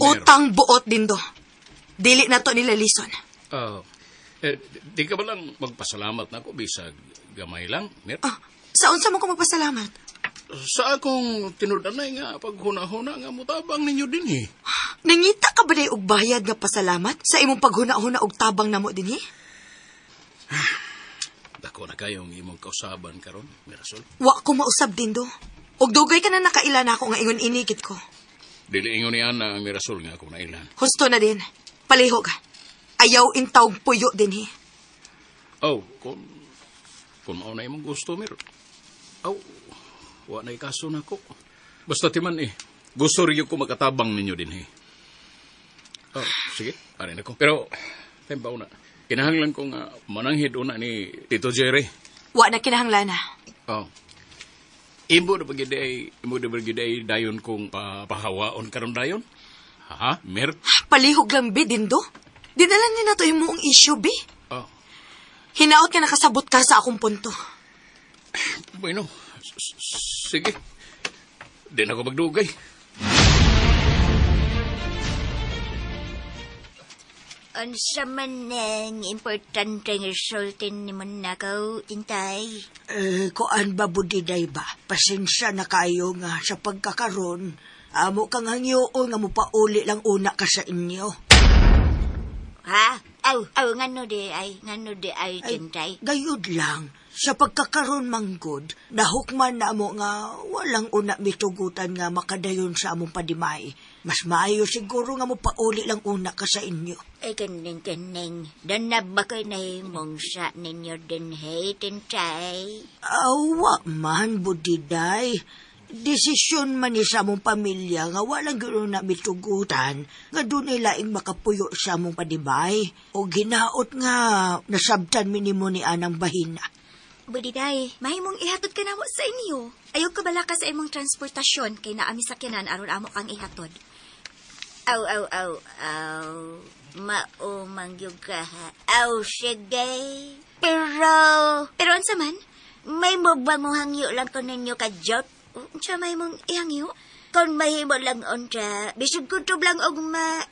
Utang buot din do. Dili na to nila lison. Di ka ba lang magpasalamat na ako bisag gamay lang, Mer? Sa unsa mo ko magpasalamat? Sa akong tinudanay nga paghuna-huna nga mutabang ninyo din eh. Nangita ka ba day og bayad nga pasalamat sa imong paghuna-huna og tabang namo dinhi? Dako na kayong imong kausaban karon, Mirasol. Wa ko mausab din do. Og dugay ka na nakaila na ako nga ingon inigit ko. Dili ingon ni Ana ang Mirasol nga ako nailan. Husto na din. Palihog. Ayaw intawg puyo dinhi. Kung mauna imong gusto, Mir. Wa na'y kaso na ko. Basta timan gusto rin ko makatabang ninyo din sige, arin ako. Pero, tempa una, kinahanglan ko nga mananghid una ni Tito Jerry. Wa na kinahanglan na. Imo na bagiday dayon kong pahawaon karon dayon? Ha? Mir? Palihog lang bi din do. Dinalan niya na to imong issue bi. Hinaot ka nakasabot ka sa akong punto. Bueno, sige. Di na ako magdugay. Unsa man ang importante nga resultin ni mo nakaw, Intay? Kuan ba budiday ba? Pasensya na kayo nga sa pagkakaroon. Amo kang hangyoon nga mo pauli lang una ka sa inyo. Ha? Ngano di ay, Intay? Gayud lang. Sa pagkakaroon manggod, nahukman na mo nga walang una mitugutan nga makadayon sa among padimay. Mas maayo siguro nga mo pauli lang una ka sa inyo. Ay, kaning. Danab ba kayo nahimong sa ninyo din, hey, Tintay? Awa man, budiday. Desisyon man ni sa among pamilya nga walang gano'n na mitugutan nga doon ay laing makapuyo sa among padimay. O ginaot nga nasabtan minimo ni anang bahina. Budiday, mahimong ihatod ka na mo sa inyo. Ayaw ka bala ka sa imong transportasyon kay naami sakyanan aron amo kang ihatod. Maumangyog ka ha. Sige. Pero unsa man, may mo ba mo hangyo lang ko ninyo ka jot? Unsa may mong ihangyo? Kung mahimo lang unsa, bisig ko to lang og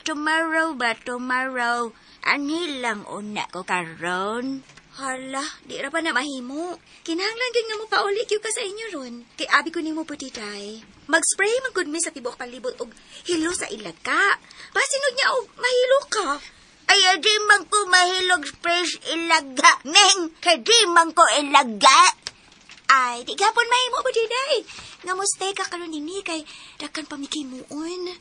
tomorrow. Ani lang una ko karon. Hala, di ra pa na mahimo. Kinahanglan gyud nga mo pauli gyud ka sa inyo ron. Kay abi ko nimo putitay. Mag-spray man gud mi sa tibok palibot og hilo sa ilaga. Basinod niya og mahilo ka. Ay, di man ko mahilog spray sa ilaga. Neng, di man ko ilaga. Ay, di gapon mahimo putitay. Nga mo stay ka karon nini kay dakan pamikimuon.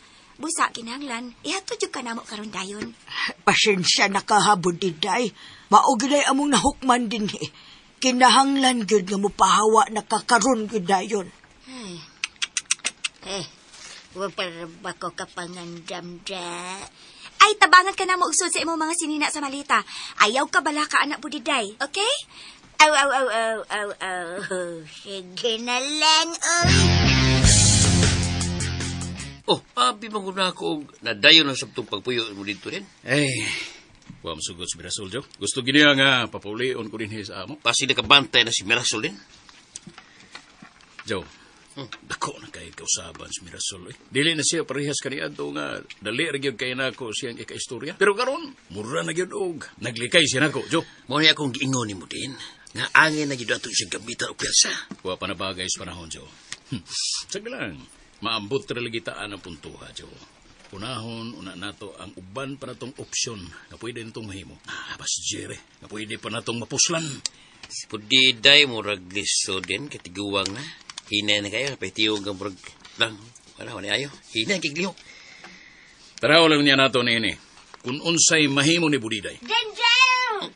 Busa kinahanglan, ihatod jud ka namo karon dayon. Pasensya na kahabod diday. Maugiday among nahukman din Kinahanglan gyud nga mo pahawa na kakaron gyud dayon. Wapar ba ko kapangandam da? Ay, tabangan ka na mo usod sa imong mga sinina sa malita. Ayaw ka bala ka anak budiday, okay? Sige na lang, Abi manguna ako nadayon ang sabtong pagpuyo mo dito rin. Wa masugod si Mirasol, Jo. Gusto gini nga papaulion ko din sa amo. Pasi nakabantay na si Mirasol din. Jo, dako na kay kausaban si Mirasol. Dili na siya parehas kaniadto nga dali ra gyud kay nako siyang ika-istorya. Pero karon, mura na gyud og naglikay siya nako, Jo. Mo ni akong giingon nimo din nga angin na gyud ato siyang gamitan og pyesa. Wa pa na bagay sa panahon, Jo. Sige lang. Maambot talagitaan ang puntuha, Jo. Unahon, una nato ang uban pa natong opsyon na pwede natong mahimo. Bas, Jerry, na pwede pa natong mapuslan. Si Pudiday mo ragliso din, katiguwang na. Hinay na kayo, napahitiyog ang murag lang. Wala ayo. Hinay, kigliho. Taraw lang niya nato na ini. Kung unsay mahimo ni Budiday. Denzel!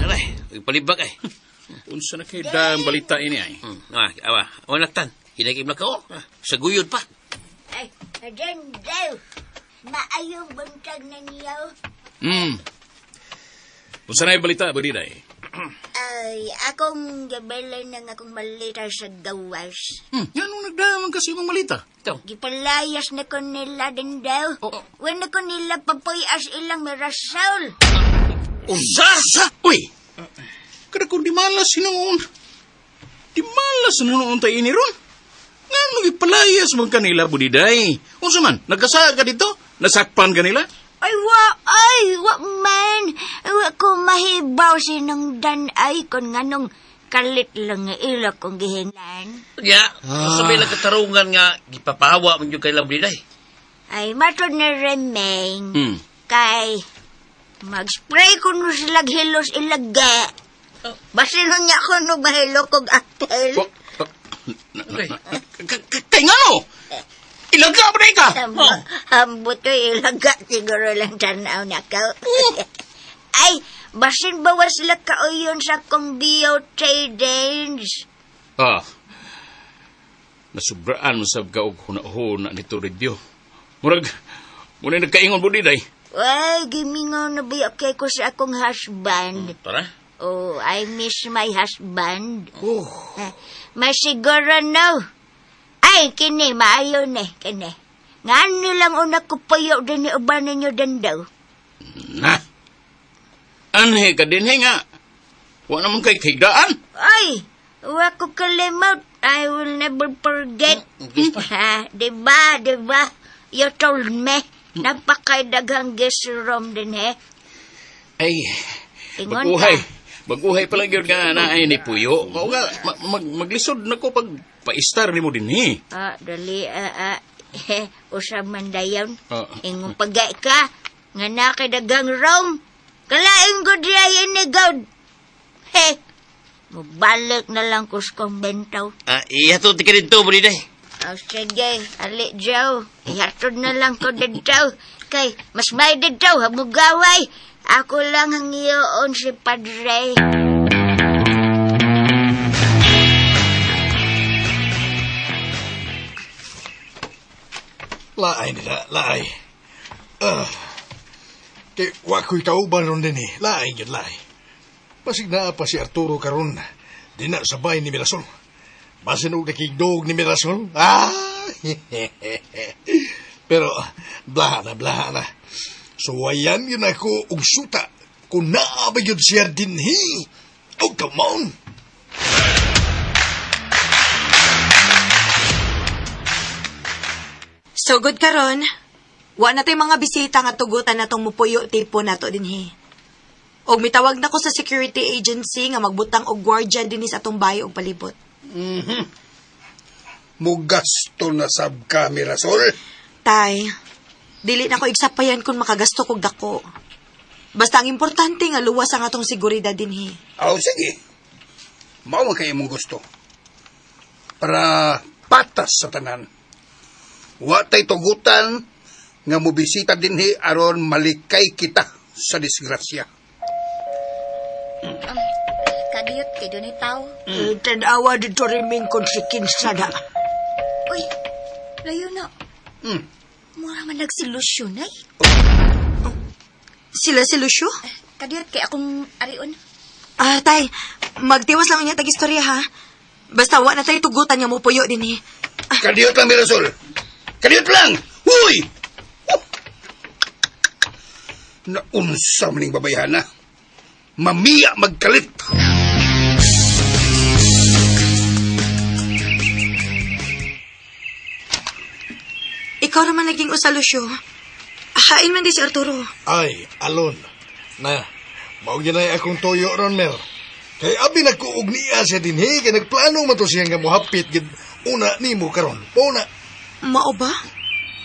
Aray, palibag ay. Unsa na kay daang balita ini ay. Wanaktan. Hinay kayo ko. Sa guyod pa. Ay, Denzel! Maayong buntag na niyaw. Unsa na balita, Budiday? Ay, akong gabalay ng akong malita sa gawas. Anong nagdaman kasi mong malita? Ito. Gipalayas na ko nila din daw. Wala ko nila papuyas ilang Mirasol. Unsa? Uy! Kada kung di malas sinuon. Di malas sinuon tayo ini ron. Nga nung ipalayas mong kanila, budiday. Unsa man, nagkasaya ka dito? Nasakpan kanila? Ay, wa man. Wa ko mahibaw sinungdan ay kung nganong kalit lang nga ilo kong gihinan. Ya, sabi lang katarungan nga, gipapahawa man yung kailang budiday. Ay, matod na remeng. Kay, mag-spray ko no sila hilos ilaga. Basin nun niya ko no bahilo kong apel. Kay nga no? Ilaga ba na ka? Ambot ko ilaga siguro lang tanaw na ka. Ay, basin bawas sila kauyon sa kong biotradings. Nasubraan mo sa kaog huna-huna nito review. Murag, muna nagkaingon po day. Ay, gimingaw na ba okay ko sa akong husband. Tara? Oh, I miss my husband. May siguro no. Ay, kini, maayo na, kini. Nga lang una ko payo din ni uban ninyo dandaw. Na? Anhe ka din nga. Wa naman kay kaigdaan. Ay, wa ko kalimot. I will never forget. Diba? You told me. Napakaidaghang guest room din, he. Ay, Baguhay pala yun nga na ay ni Puyo. Mao nga, maglisod na ko pag pa-star ni mo din, he. Dali, usab man dayon. Ingong pagay ka. Nga nakidagang room. Kalaing good rayan ni God. He, mabalik na lang ko sa kumbentaw. Ihatod ka dito, budiday. Sige, ali Joe. Ihatod na lang ko dito. Kay, mas may dito, hamugaway. Ako lang ang iyoon si Padre. Laay nila, laay. Kay wako'y kauban ron din eh. Laay yun, laay. Pasig na pa si Arturo karon. Di na sabay ni Mirasol. Basin og nakigdog ni Mirasol. Pero, blaha na. So, ayan yun ako og suta. Kung naabay yun siya din, he. Oh, come on. So good karon. Wa na tay mga bisita nga tugutan natong mupuyo tipo nato dinhi. Og mitawag na ko sa security agency nga magbutang og guardian dinhi sa atong bayo og palibot. Mugasto na sab ka, Mirasol. Tay, dili na ko igsapayan kung makagasto kog dako. Basta ang importante nga luwas ang atong seguridad dinhi. Sige. Mao man kay imong gusto. Para patas sa tanan. Wa tay tugutan nga mobisita dinhi aron malikay kita sa disgrasya. Kadiyot kay doon itaw. Tanawa dito rin kung si Kinsada. Uy, layo na. Mura man nagsolusyon ay. Sila si Lucio? Kadiyot kay akong arion. Tay, magtiwas lang niya tag-istorya ha. Basta wa na tayo tugutan nga mupuyo dinhi. Kadiyot lang, Mirasol. Kadiyot lang! Huy! Naunsa maning babayhana. Mamiya magkalit. Ikaw naman naging usalusyo. Hain man di si Arturo. Ay, alon. Na, maog yan ay akong toyo ron, Mer. Kay abi nagkuog niya siya din, he. Kaya nagplano man to siya nga muhapit. Una ni mo karon. Una. Mao ba?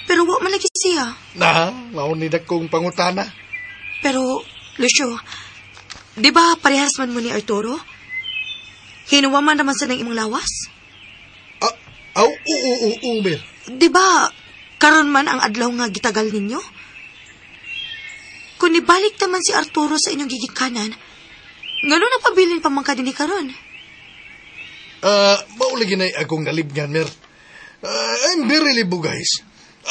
Pero wa man lagi siya. Na, maunidag kong pangutana. Pero, Lucio, di ba parehas man mo ni Arturo? Hinuwa man naman sa nang imong lawas? Mer. Di ba, karon man ang adlaw nga gitagal ninyo? Kung ibalik naman si Arturo sa inyong gigikanan, ngano na pabilin pa man ka din ni karon? Maulagi na akong nalibngan, Mer. I'm very libo, guys.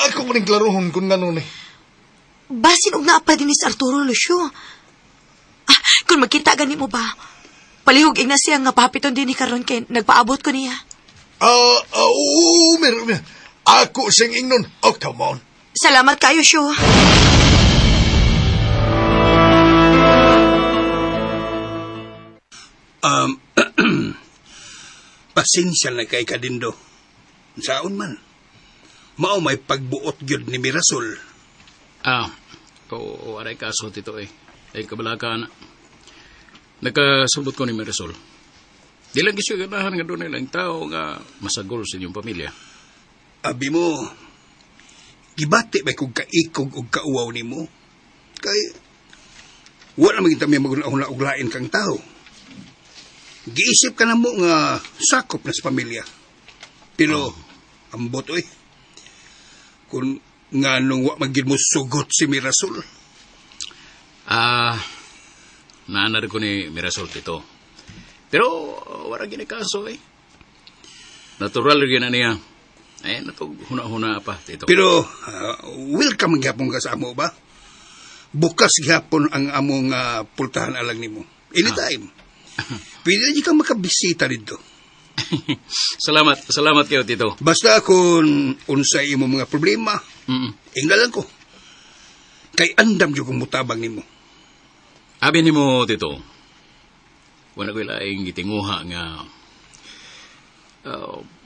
Ako maning klarohon kung ngano ni. Basin og naapa din ni si Arturo, Lucio. Kung magkita gani mo ba, palihog na siya nga papiton din ni karon kay nagpaabot ko niya. Mer. Ako sing ingnon. Oh, come on. Salamat kayo, Shu. Pasensya na kay Kadindo. Saon man. Mao may pagbuot gyud ni Mirasol. Oo, aray kaso, Tito eh. Ay kabalakan. Nagkasabot ko ni Marisol. Di lang kisyo ganahan nga doon nilang tao nga masagol sa inyong pamilya. Abi mo, gibati ba kung kaikog o kauaw ni mo? Kay, wala maging may maguna-uglain kang tao. Giisip ka na mo nga sakop na sa pamilya. Pero, ambot oy, kung nga nung wak magin mo sugot si Mirasol. Naanar ko ni Mirasol, Tito. Pero, wala ginikaso eh. Natural rin na niya. Natog huna-huna pa, Tito. Pero, welcome gyapon ka sa amo ba? Bukas gyapon ang among pultahan alang nimo. Anytime. Pwede na di ka makabisita dito. Salamat kayo, Tito. Basta kung unsay imo mga problema, ingnalan ko. Kay andam yung kong mutabang nimo. Abi ni mo, Tito, wala ko ilaing gitinguha nga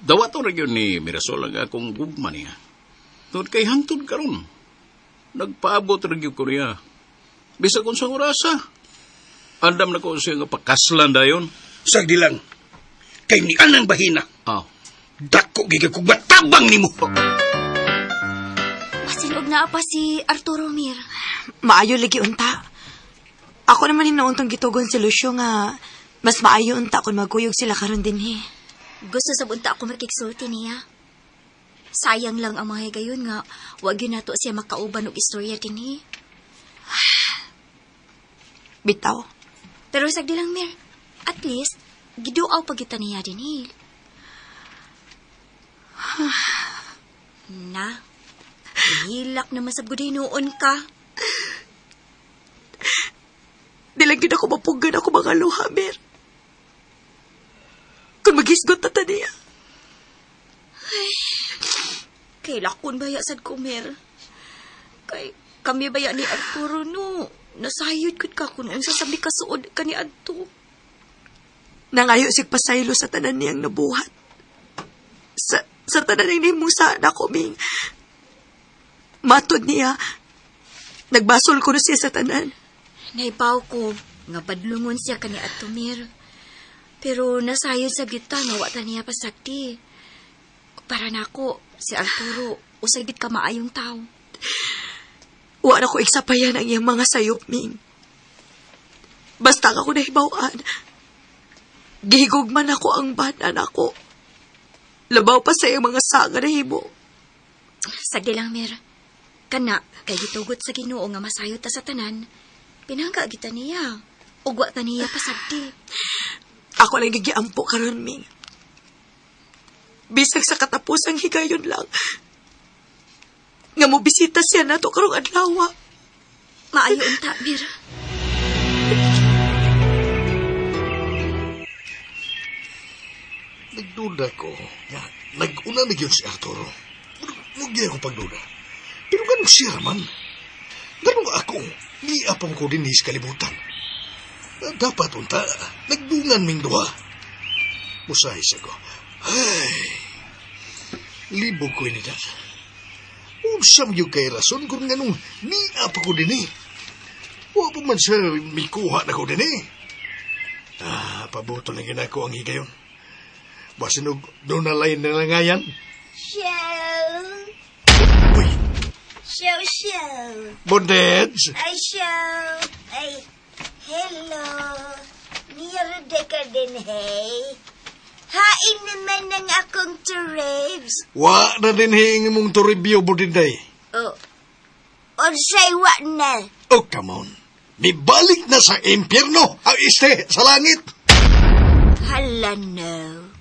dawato na yun ni Mirasol ang akong gugma niya. Tungkol kay hangtod karon. Nagpaabot rin yun ko niya. Bisa kung sa orasa. Andam na ko siya nga pakaslan dayon. Sagdi lang. Kay ni anang bahina. Dako gigay kong matabang nimo. Masinog na pa si Arturo Mir. Maayo lagi unta. Ako naman hinauntong gitugon si Lucio nga mas maayo unta kung maguyog sila karon din he. Gusto sa bunta ako makiksulti niya. Sayang lang ang mga gayon nga wag yun nato siya makauban og istorya din he. Bitaw. Pero sagdi lang, Mir. At least, giduaw pagita niya din he. Na, hilak na masabguday noon ka. Dilagin ako mapugan ako mga luha, Mir. Kung maghisgot na niya. Ay, kay lakon baya sad ko, Mir. Kay kami baya ni Arturo, no. Nasayod ko ka kung unsa sabi kasuod ka ni Adto. Nangayo sig pasaylo sa tanan niyang nabuhat. Sa tanan niyang nimusa na kuming. Matod niya, nagbasol ko na siya sa tanan. Naipaw ko, nga padlungon siya ka ni Adto, Mir. Pero nasayod sa gita nga wata niya pasakti. Para nako, si Arturo, usay dit ka maayong tao. Wa na ko iksapayan ang iyang mga sayop, Ming. Basta ako nahibawaan. Gihigugman ako ang banan ako. Labaw pa sa iyang mga sanga na hibo. Sagdi lang, Mir. Kana, kay gitugot sa Ginoo nga masayot ta sa tanan, pinangga kita niya. Ugwa ta niya pasagdi. Ako lang gigiampo karon, Ming. Bisag sa katapusang higayon lang, nga mo bisita siya nato karong adlaw. Maayo unta, Mir. Nagduda ko. Nag-una na yun si Arturo. Mugyan ako pagduda. Pero ganun siya man. Ganun ako. Niapam ko din sa kalibutan. Dapat unta. Nagdungan ming duha. Musahay siya ko. Ay. Libog ko ini dad. Usam yung kay rason kung ganun niapa ko din eh. Huwag pa man siya mikuha na ko din eh. Pabuto na ginako ang higayon. Basinog doon na lain na langayan. Show. Uy. Show. Bondeds. Ay, show. Ay, hello. Niyarada ka din, hey. Hain naman ng akong turibs. Wa na din hiing mong turibyo, Bondenday. Or say what na? Oh, come on. Nibalik na sa impyerno ang iste sa langit. Hala, no.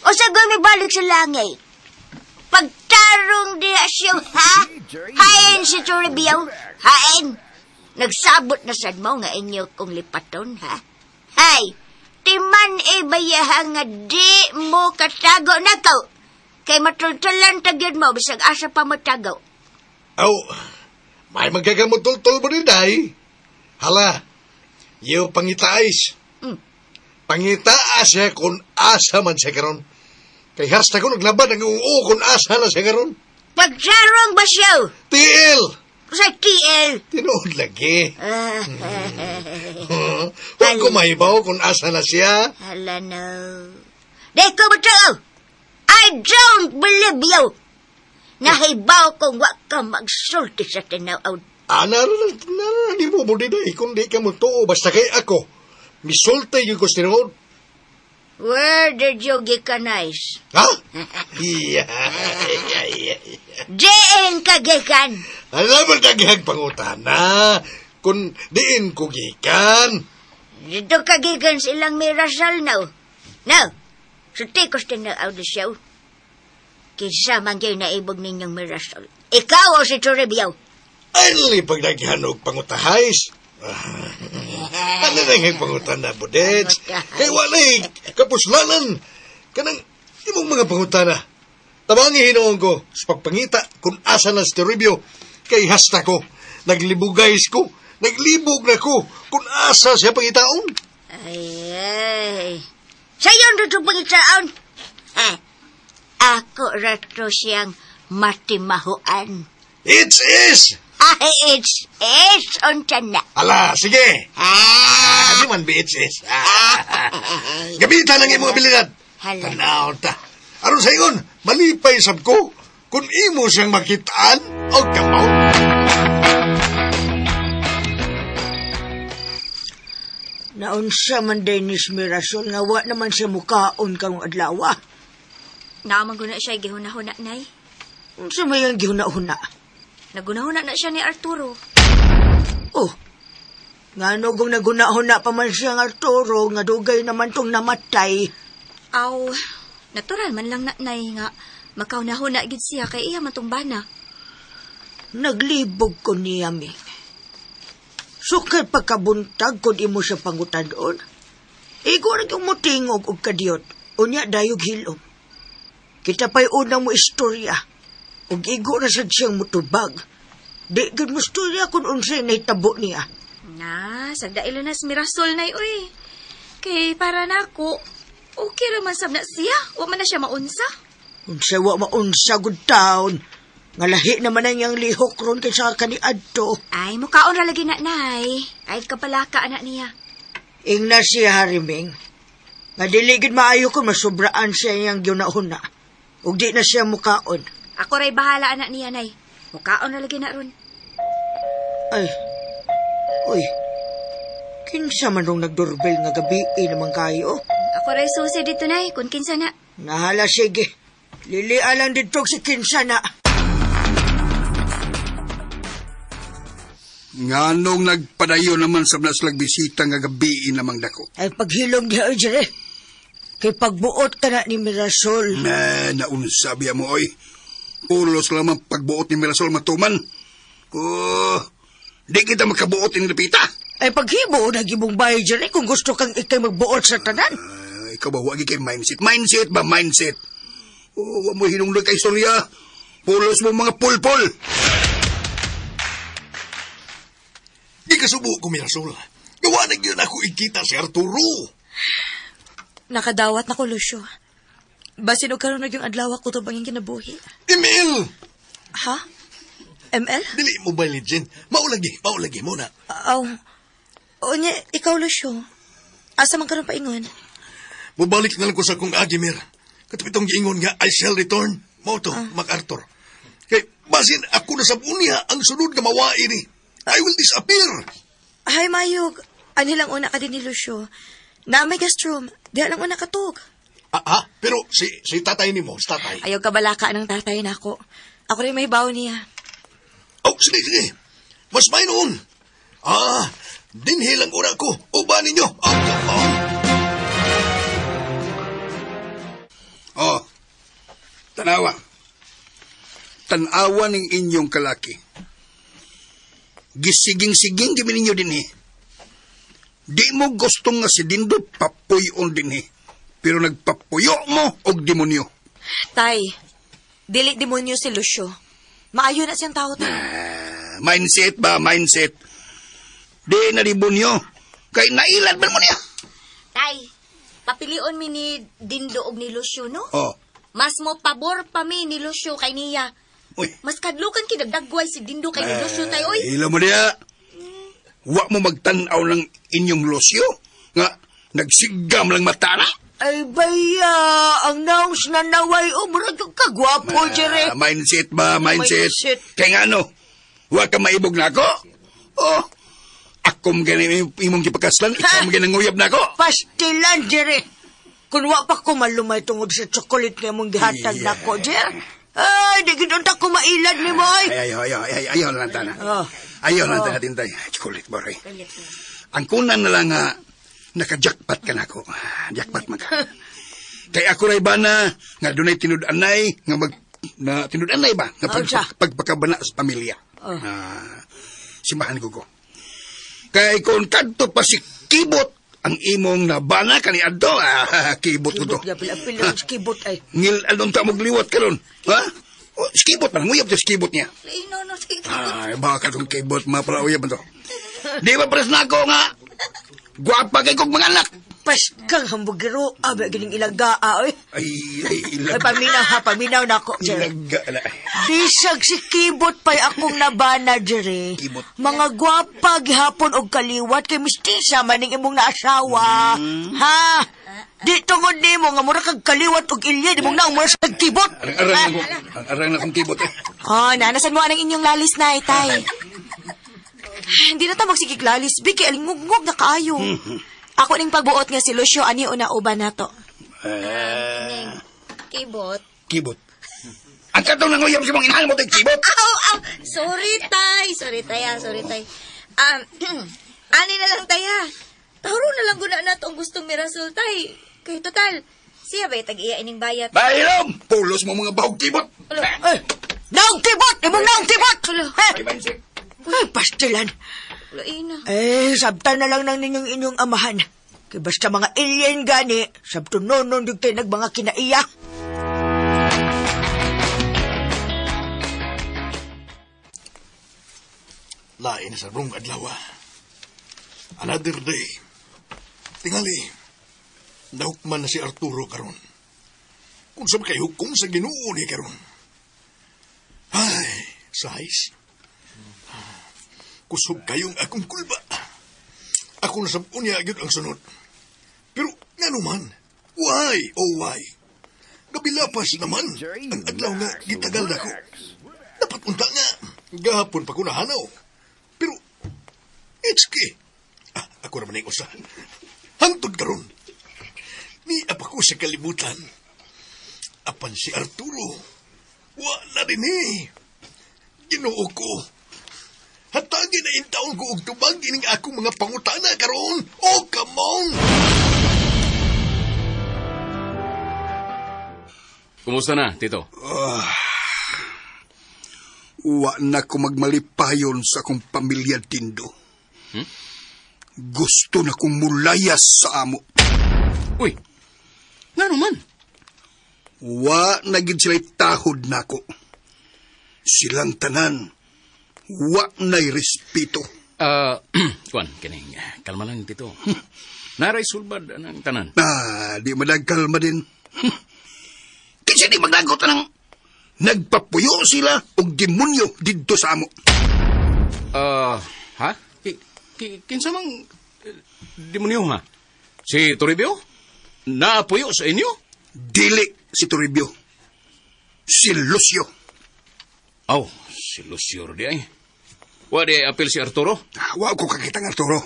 O sa gumibalik sa langit? Pagtarong diha siya, ha? Hain si Toribio, hain. Nagsabot na sad mo nga inyo kong lipaton, ha? Hay, timan bayahan nga di mo katago na ko. Kay matultulan tagyod mo, bisag asa pa matagaw. Oh, may magagamot tol-tol, Bondenday. Hala, iyo pangitaais. Pangitaa siya kung asa man siya karon. Kay hasta ko naglaban ang oo kung asa na siya karon. Pagtarong ba siya? TL! Sa TL. Tinood lagi. Huwag ko mahibaw kung asa na siya. Hala no. Di ko matao. I don't believe you. Nahibaw kung wak ka magsulti sa tinaw. Di mo mo diday kung di ka mo tuo. Basta kay ako. Misulti yung ko sinod. Where did you gikanize? Ha? Iya. Diin ka gikan. Alam mo naghag pangutana. Kung diin ko gikan. Dito ka gikan silang mirasal now. Now, sa tikos tinaw na siya. Kinsa man kayo naibog ninyong mirasal. Ikaw o si Toribio? Ay, pag naghanog pangutahais. Ano na nga pangutana, Budets? Kay walay, kapuslanan. Kanang imong mga pangutana. Tabangi hinoon ko sa pagpangita kung asa na si Toribio. Kay hasta ko. Naglibugayis ko. Naglibog na ko kung asa siya pangitaon. Ay. Sayon dito pangitaon. Ako rato siyang matimahuan. It's is! It's unta na. Ala, sige. Di man be it's is. Gamitan ang imong abilidad. Tanaw ta. Aron sa ingon, malipay sab ko kung imo siyang makitaan o kamaw. Naunsa man Dennis Mirasol nga wa naman siya mukaon kang adlaw. Naamang guna siya gihuna-huna, nay. Unsa may ang gihuna-huna? Naguna-huna na siya ni Arturo. Oh, nga nugong naguna-huna pa man siya ng Arturo, nga dugay naman tong namatay. Aw, natural man lang na, nay, nga makaunahuna gid siya kay iya matumbana. Naglibog ko niya, mi. Sukay pagkabuntag kung imo siya pangutan doon. Igo na yung mutingog og kadiyot. Unya dayog hilom. Kita pa'y unang mo istorya. Ug igo na sad siyang mutubag. Di gud mo istorya kung unsay naitabo niya. Na, sagdailo na si Mirasol, nay, uy. Kay para nako, okay raman sab na siya. Wa man na siya maunsa. Unsay wa maunsa gud taon. Nga lahi naman ang iyang lihok ron kaysa kaniadto. Ay, mukaon ra lagi na, nay. Ay, kapalaka anak niya. Ingna siya, Hariming. Nga diligid maayo ko masubraan siya iyang ginahuna. Ug di na siya mukaon. Ako ray bahala anak niya, nay. Mukaon ra lagi na ron. Ay, uy. Kinsa man rong nagdoorbell nga gabi naman kayo? Ako ray susi dito, nay. Kung kinsa na. Nahala, sige. Lilialan dito si kinsa na. Nganong nagpadayo naman sa naslag bisita nga gabi namang dako. Ay paghilom niya, Ojere. Kay pagbuot ka na ni Mirasol. Naunsabi mo, oy. Pulos lamang pagbuot ni Mirasol matuman. Oh, di kita makabuot ni Lupita. Ay paghibo na gibong bahay, Ojere, kung gusto kang ikay magbuot sa tanan. Ikaw ba, huwag kay mindset. Mindset ba, mindset? Oh, huwag mo hinungloy ka istorya. Pulos mo mga pulpol. Di ka subo ko, Mirasol. Gawa na yun ako ikita si Arturo. Nakadawat na ko, Lucio. Basin o karon yung adlaw ko to bang yung kinabuhi. Emil! Ha? ML? Dili mo ba, Legend? Maulagi muna. Aw. O niya, ikaw, Lucio. Asa man karon paingon? Mubalik na lang ko sa kong Agimir. Katapitong giingon nga, I shall return. Mao to, MacArthur. Kay, basin ako na sa unya ang sunod nga mawai ni. I will disappear. Hay, Mayog. Anilang una ka din ni Lucio. Na may guest room. Diyan lang una katog. Pero si tatay ni mo, si tatay. Ayaw kabalaka ng tatay na ako. Ako rin may baw niya. Oh, sige. Mas may noon. Dinhi lang una ko. Uba ninyo. Tanawa ng inyong kalaki. Gisiging-siging gimi ninyo din Di mo gustong nga si Dindo papuyon din Pero nagpapuyo mo og demonyo. Tay, dili demonyo si Lucio. Maayo na siyang tao to. Mindset ba, mindset? Di na demonyo. Kay nailad ba mo niya? Tay, papilion mi ni Dindo og ni Lucio, no? Oh. Mas mo pabor pa mi ni Lucio kay niya. Uy. Mas kadlukan kinagdagway si Dindo kay ni Lucio tay, oy. Ila mo diya. Wa mo magtanaw ng inyong Lucio nga nagsigam lang mata na. Ay, baya, ang naus na naway, murag kagwapo, Jere. Mindset ba, mindset. Mindset. Kaya nga no, wa ka maibog na ako. Oh, ako magaling imong kipakaslan, ikaw magaling nguyab na ako. Pastilan, Jere. Kung wa pa ko malumay tungod sa chocolate nga mong gihatag na ko, Jere. Ay, di ginunta ko mailad ni mo, ay. Ayaw lang tana. Oh. Ayaw lang tana, tintay. Chocolate, boray. Ang kunan na lang nga, naka-jackpot ka na ako. Jackpot man ka. Kaya ako ray ba na, nga dunay tinud-anay, nga tinud-anay ba? Nga pagpakabana sa pamilya. Simbahan ko ko. Kaya kung kadto pa si Kibot, ang imong nabana kaniadto, Kibot ko to. Apil si Kibot, ay. Ngil, alon ta magliwat ka ron. Ha? O, si Kibot pa, nguyab to si Kibot niya. No, si Kibot. Ay, baka itong Kibot, mapalauyab man to. Di ba pres na ako nga, gwapa kay kong mga anak. Paskang hambugero, abe gining ilaga, ay. Ay, Ay, ilaga. paminaw na ko, Jere. Ilaga. Bisag si Kibot pa'y akong nabana, Jere. Kibot. Mga gwapa, gihapon og kaliwat, kay mistisa maning imong naasawa. Ha? Di tungod ni mo, nga mura kag kaliwat og ilya, di mong naong mura sa Kibot. Arang na kong Kibot eh. Oh, nanasan mo anang inyong lalis na, itay. Hindi na ta magsigig lalis, Biki, alingugngog na kaayo. Ako ning pagbuot nga si Lucio, ani una uban na to. Kibot. Kibot. Ang katong nanguyab si mong inahan mo tayo, Kibot. Aw. Sorry, tay. Ani na lang, taya. Taro na lang guna na itong gustong mirasol, tay. Kay total, siya ba'y tag-iya ining bayat? Bailom! Pulos mo mga bahog, Kibot. Ay, naong Kibot! Imong naong Kibot! Ay, mindset. Ay, pastilan. Laina. Sabtan na lang ng ninyong inyong amahan. Kaya basta mga alien gani, sabto nonon yung tayo mga kinaiya. Lain sa rong adlaw. Another day. Tingali. Nahukman na si Arturo karon. Kung saan kay hukom sa Ginoo ni karon. Ay, sais. Kusog kayong akong kulba. Ako nasabon niya agad ang sunod. Pero nga naman, why? Gabilapas naman ang adlaw nga gitagal na ko. Dapat unta nga, gahapon pa ko nahanaw. Pero, it's key. Ako naman ang usa. Hantod karon. Ni apa ko sa kalibutan. Apan si Arturo, wala rin Ginoo ko. Hatagin na intaon ko og tubag ining akong mga pangutana karon. Oh, come on! Kumusta na, Tito? Wa na ko magmalipayon sa akong pamilya, Dindo. Gusto na kong mulayas sa amo. Uy, nga naman. Wa na gid sila'y tahod na ko. Silang tanan. Wa na'y respeto. Kuan, kining, kalma lang, Tito. Naray sulbad ang tanan. Di madagkalma din. Kasi di magdagot ng nagpapuyo sila og demonyo didto sa amo. Ha? Kinsa mang demonyo, ha? Si Toribio? Naapuyo sa inyo? Dili si Toribio. Si Lucio. Oh, si Lucio di ay. Wadi apil si Arturo? Wa ko kakita ng Arturo.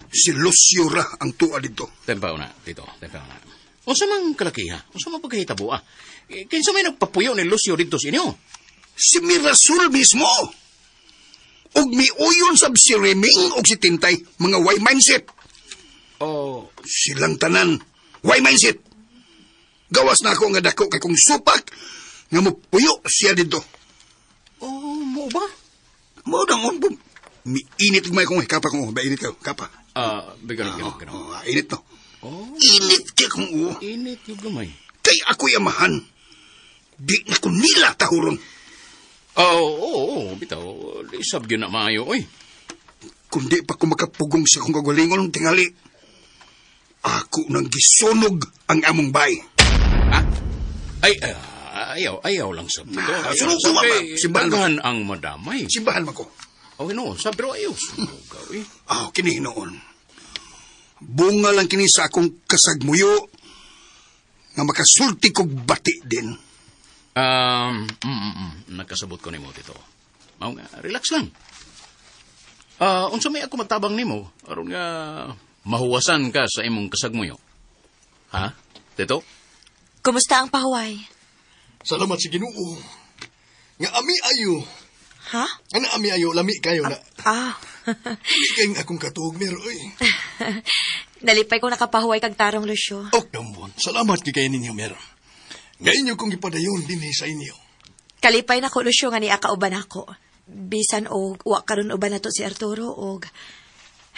Si Lucio ra ang tuwa dito. Tempaw na, Tito. Tempaw na. Unsa mang kalakiha? Unsa mang pagkahitabo, Kinsa may nagpapuyo ni Lucio dito sa inyo? Si Mirasol mismo. Og miuyon sab si Reming og si Tintay, mga way mindset. Oh, silang tanan, way mindset. Gawas na ako nga dako kay kong supak nga mopuyo siya dito. Oh, mo ba? Mo dang on bum. Miinit may kong kapa ko, ba init ka, kapa. Bigan. Init no. Oh. Init ka kong Init yung gamay. Kay ako'y amahan. Di na ko nila tahuron. Bitaw. Isab yun na maayo, oy. Kundi pa ko makapugong sa kong kagalingon tingali. Ako nang gisunog ang among bay. Ha? Ay, ayaw lang sa ito. Sunog ko, mama. Simbahan ang madamay. Simbahan mo ko. Okay, no. Pero ayaw sunugaw eh. Kini noon. Bunga lang kini sa akong kasagmuyo nga makasulti kog bati din. Nakasabot ko nimo dito. Relax lang. Unsa may ako matabang nimo aron nga mahuwasan ka sa imong kasagmuyo. Ha? Tito? Kumusta ang pahuway? Salamat sa Ginoo. Nga ami ayo. Ha? Ana ami ayo, lami kayo na. Ikay nga akong katuog, Mer, oy. Nalipay ko nakapahuway kag tarong, Lucio. Damon, salamat kay kayo ninyo, Mer. Nga inyo kong ipadayon din sa inyo. Kalipay na ko, Lucio, nga ni akauban ako. Bisan og wa karon uban nato si Arturo og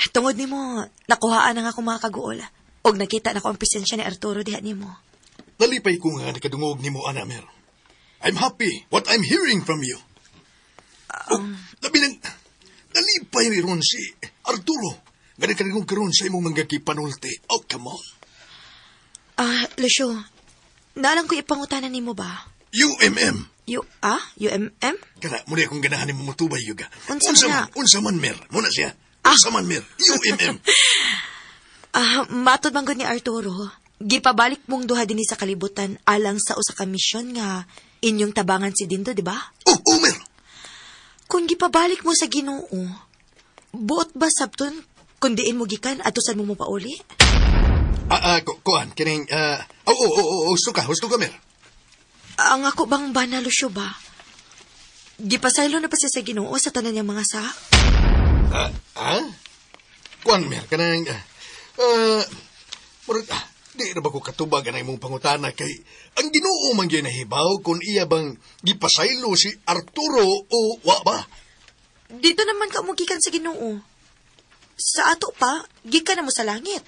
tungod nimo nakuhaan na nga akong mga kaguol. Og nakita na ko ang presensya ni Arturo diha nimo. Nalipay ko nga nakadungog nimo, Ana, Mer. I'm happy what I'm hearing from you. Labi nang nalipay ni ron si Arturo. Ganun ka rin karon sa imong mga kipanulti. Oh, come on. Lucio, naalang ko ipangutanan nimo ba? UMM. UMM? Kana, muli akong ganahan ni mamutubay, Yuga. Unsa man, Mer. Muna siya. Unsa man, Mer. UMM. Matod man gud ni Arturo. Gipabalik mong duha dinhi sa kalibutan alang sa usa ka misyon nga inyong tabangan si Dindo, di ba? Oh, Mer. Kung gipabalik mo sa Ginoo, buot ba sabton kung diin mo gikan ato sa mo pauli? Kuan, kining, husto ka, Mer. Ang ako bang bana, Lucio ba? Gipasaylo na pa siya sa Ginoo sa tanan niyang mga sa? Kuan, Mer, kanang, di na ba ko katubag na imong pangutana kay ang Ginoo man gyud nahibaw kung iya bang gipasaylo si Arturo o wa ba? Dito naman ka mo gikan sa Ginoo. Sa ato pa, gikan na mo sa langit.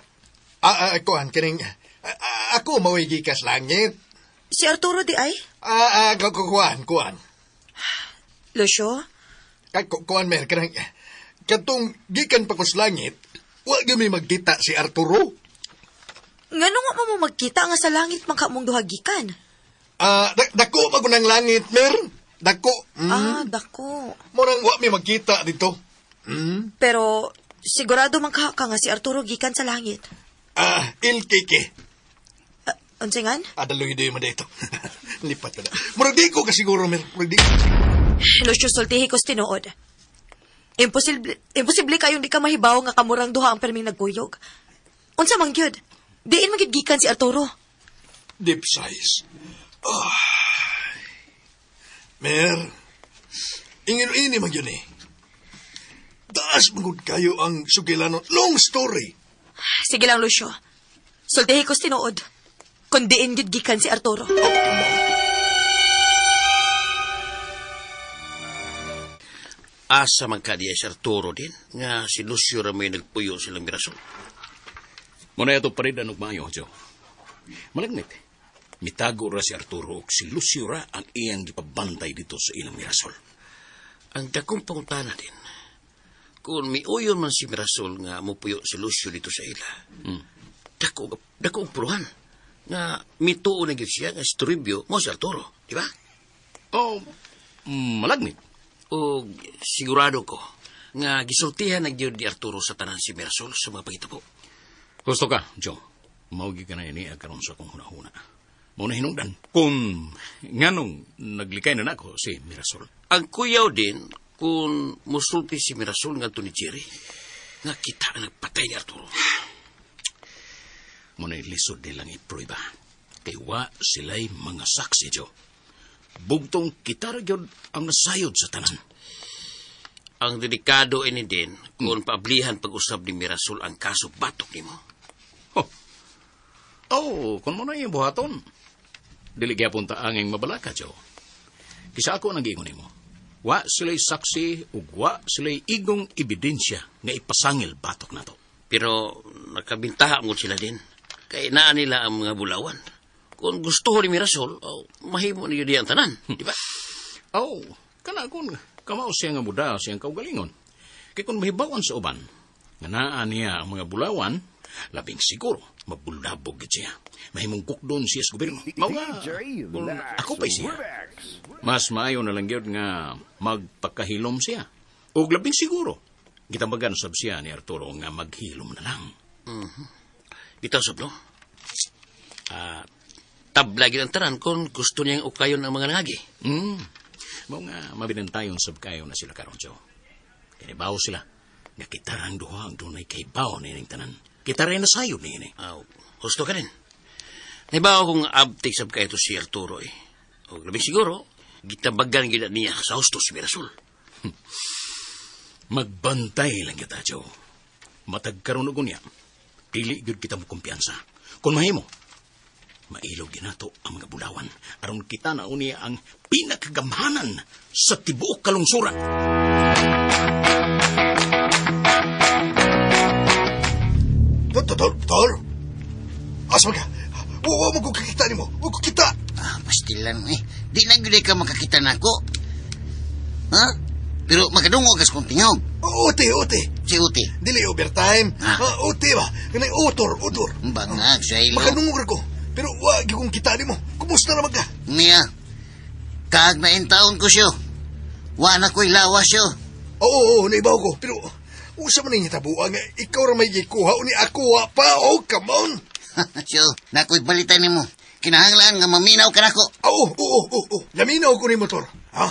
Kuan, kining, ako maway gikas langit. Si Arturo di ay? Kuan. Lucio? Kuan, Mer, kanang, katong gikan pa ko sa langit, wa gyud may magkita si Arturo. Ngano nga mo magkita nga sa langit man ka mong duhagikan? Dako pa ko ng langit, Mer. Dako. Dako. Murang wa may magkita dito. Pero sigurado man ka nga si Arturo gikan sa langit. Ilkike. Unsingan? Daloy mo dito. Lipat ka na. Murag di ko kasiguro, Mer. Murag di ko kasiguro. Lucio, sultihi ko tinuod. Imposible kayong di ka mahibaw nga kamurang duha ang perming nagkuyog. Unsa man gyud? Diin magigikan si Arturo. Deep size. Mer, ingin-ini man yun eh. Daas magod kayo ang sugilanon. Long story. Sige lang, Lucio. Sultihi ko tinuod. Kung diin gyud gikan si Arturo. Asa man ka diya si Arturo din, nga si Lucio ramay nagpuyo silang Mirasol. Muna ito pa rin anong maayo, Joe. Malagnit. Mitago ra si Arturo o si Lucio ra ang iyang gipabantay dito sa ilang Mirasol. Ang dakong pangutana din, kung miuyon man si Mirasol nga mupuyo si Lucio dito sa ila, dakong puruhan nga mituo na gyud siya nga si Toribio mo si Arturo, di ba? Malagnit. O sigurado ko nga gisultihan na gyud ni Arturo sa tanan si Mirasol sa mga pagitabo. Gusto ka, Joe. Maugi ka na ini agkaroon sa kong hunahuna. Muna hinungdan kung nganong naglikay na nako si Mirasol. Ang kuyaw din kung musulti si Mirasol nga ni Jerry nga kita ang nagpatay ni Arturo. Muna ilisod nilang ipruiba. Kay wa sila'y mga saksi, Joe. Bugtong kita ra gyud ang nasayod sa tanan. Ang delikado ini din kung paablihan pag-usab ni Mirasol ang kaso batok nimo. Kung mo na yung buhaton. Dili gyapon ta anging mabalaka, Joe. Kisa ako nang giingon nimo. Wa sila'y saksi ug wa sila'y igong ebidensya nga ipasangil batok nato. Pero nakabintaha mo sila din. Kaya naa nila ang mga bulawan. Kung gusto ni Mirasol, mahimo niyo diyan tanan, di ba? Kana kung kamao siya nga muda siyang kaugalingon. Kaya kung mahibawan sa uban, nga naa niya ang mga bulawan, Labing siguro, mabulabog siya. Mahimungkok doon siya sa gobyerno. Kung ako pa siya. Mas maayo na lang yun nga magpakahilom siya. O labing siguro, gitambagan sab siya ni Arturo nga maghilom na lang. Bitaw sablo. Tablagin ang taran kung gusto niyang ukayon ng mga nangagi. Mga nga mabinantayon sab kayo na sila karon, Joe. Kinibaw sila. Nga kitarang duha ang dunay kay bao na ining tanan. Kitaray na sayo ni ini. Husto ka rin. Naibaw kung abtik sab kayo to si Arturo eh. O labing siguro, gitabagan gina niya sa husto si Mirasol. Magbantay lang kita, Joe. Matagkaroon ugon niya. Dili gud kita mo kumpiyansa. Kung mahimo, mailog ginato ang mga bulawan. Aron kita na uniya ang pinakagamhanan sa tibuok kalungsuran. Tol? Asa ka? Huwag mo kakita ni mo. Huwag ko kita. Pastilan eh. Di na gulay ka makakita na ako. Ha? Pero makadungo kas kong tingog. Uti. Si Uti. Dili overtime. Uti ba? Kanay utor. Bangag sa ilo. Makadungo ko. Pero wag kong kita ni mo. Kumusta naman ka? Niya. Kaag na taon ko siyo. Wana ko'y lawas siyo. Oo, naibaw ko. Pero usa man yung tabuan nga ikaw ra may gikuha ni ako pa. Oh, come on. Siyo, nako'y balitan ni mo. Kinahanglan nga maminaw ka nako. Oo. Laminaw ko ni motor.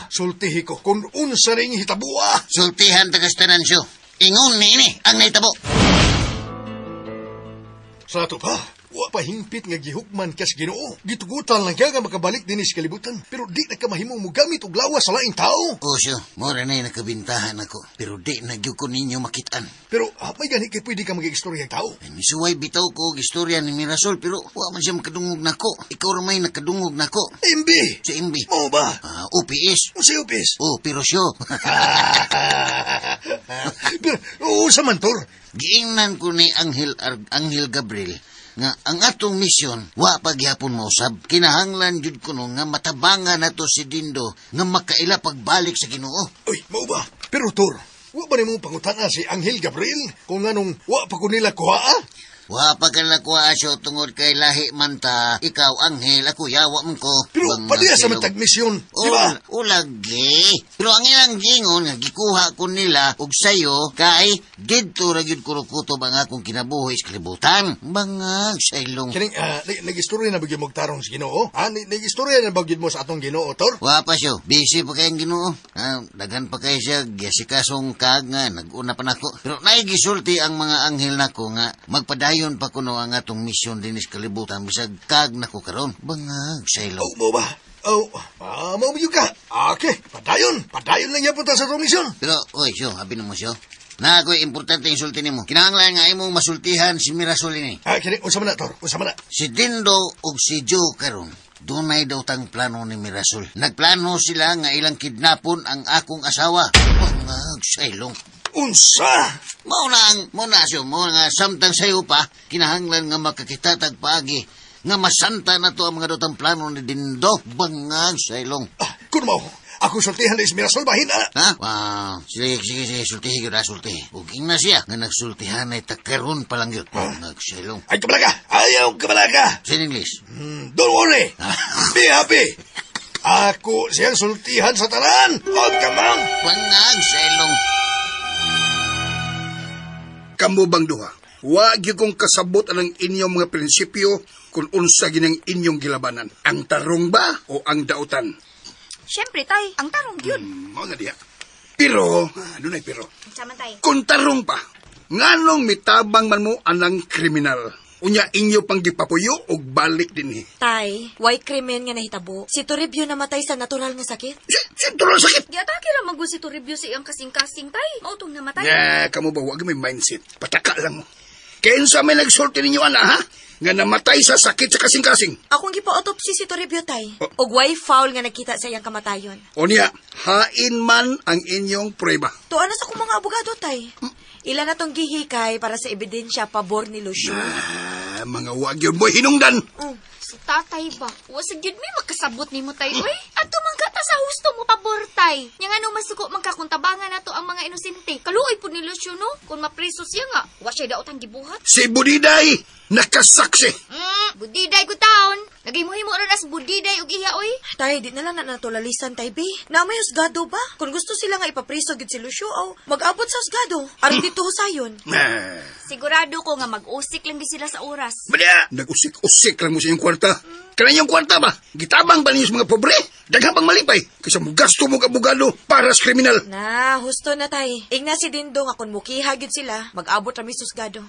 Sultihi ko kung unsa ring hitabua. Sultihan tagas tanan siyo. Ingon ni ini ang naitabo. Sa ato pa, wa pa hingpit nga gihukman kas Ginoo. Gitugutan lang kaya nga makabalik din sa kalibutan. Pero di na ka mahimong mugamit og lawas sa laing tao. O siyo, mora na yung nakabintahan ako. Pero di na gyud ko ninyo makitaan. Pero may gani kay pwede ka mag-istorya tao. Misuway bitaw ko og istorya ni Mirasol pero wa man siya makadungog nako. Ikaw ra may nakadungog nako. Imbi. Si Imbi. Mo ba? UPS. Si UPS. Pero siyo. Pero sa mantor. Giingnan ko ni Angel Gabriel nga ang atong misyon wa pagyapon mausab. Kinahanglan jud kuno nga matabangan nato si Dindo nga makaila pagbalik sa Ginoo. Uy, mao ba? Pero Tor, wa ba nimo pangutana si Angel Gabriel kung anong wa pa ko nila kuha? Wa pa ka nakuha siya tungod kay lahi man ta. Ikaw, Angel, ako yawa man ko. Pero padiya sa matag misyon, di ba? Ulagi. Pero ang ilang gingon nga gikuha ko nila og sayo kay didto ra gyud kurukutob ang akong kinabuhi sa kalibutan. Bangag saylong. Kining nag-istorya na bagyo magtarong sa Ginoo? Nag-istorya na bagyo mo sa atong Ginoo, Tor? Wa pa siya. Busy pa kayong Ginoo. Dagan pa kay siya giasikasong kag nga nag-una pa nako. Pero naigisulti ang mga anghel nako nga magpadayon pa kuno ang atong misyon din sa kalibutan bisag kag nako karon. Bangag saylong. Mo ba? Maumiyo ka. Okay, padayon lang yan punta sa atong misyon. Pero, siyo, habi na mo siyo. Na ako'y importante yung sulti nimo. Kinahanglan nga imong masultihan si Mirasol ini. Kini, unsa man na, Tor? Unsa man na? Si Dindo ug si Joe karon. Dunay daw tang plano ni Mirasol. Nagplano sila nga ilang kidnapon ang akong asawa. Bangag saylong. Unsa? Mao na siyo, nga samtang sayo pa, kinahanglan nga makakitatag paagi, nga masanta na to ang mga dotang plano ni Dindo. Bangag saylong. Kuno mo, ako sultihan na Mirasol bahin na. Ha? Sige, sultihi yun sultihi. Uging na siya, nga nagsultihan ay takaroon palang yun. Bangag saylong. Ay, kabalaga! Ayaw, kabalaga! Sa English. Don't worry! Be happy! Ako siyang sultihan sa tanan! Huwag ka mang! Bangag saylong. Kamu bang duha? Wa gyud kong kasabot ang inyong mga prinsipyo kung unsa ginang inyong gilabanan. Ang tarong ba o ang dautan? Siyempre, tay. Ang tarong yun. Mga diya. Pero, dunay pero. Sama, tay. Kung tarong pa, nganong mitabang man mo anang kriminal? Unya inyo pang gipapuyo o balik din eh. Tay, why krimen nga nahitabo? Si Toribio namatay sa natural nga sakit. Si tulang sakit! Giatake ra magu si Toribio sa iyang kasing-kasing, tay. Mautong namatay. Kamu ba, wag may mindset. Pataka lang mo. Kaya sa may nagsulti ninyo, ana, ha? Nga namatay sa sakit sa kasing-kasing. Akong gipa-autopsy si Toribio, tay. Og why foul nga nakita sa iyang kamatayon. O niya, hain man ang inyong prueba. Tuan na sa kong mga abogado, tay. Ilan na tong gihikay para sa ebidensya pabor ni Lucio. Mga wag yun mo hinungdan. Si tatay ba? Wasag yun may makasabot ni mo, tay. Uy, ato manggata sa Unsa husto mo pabor, tay? Nya nga nung masuko man ka kung tabangan nato ang mga inosente. Kaluoy po ni Lucio, no? Kung mapriso siya nga, wa siya daot ang gibuhat. Si Budiday, nakasaksi. Budiday ko taon. Naghimuhimo rin as budiday og iya, oy. Tay, di na lang na natulalisan, tay, be. Na may husgado ba? Kung gusto sila nga ipapriso gid si Lucio, mag-abot sa husgado. Aron dito husayon. Sigurado ko nga mag-usik lang di sila sa oras. Bada, nag-usik-usik lang mo sa iyong kwarta. Kanang kwarta ba? Gitabang ba ninyo sa mga pobre? Daghang pang malipay. Kasi mo gasto mo kabugado para sa kriminal. Na, husto na, tay. Ingna si Dindo nga kung mukiha gid sila, mag-abot rami sa husgado.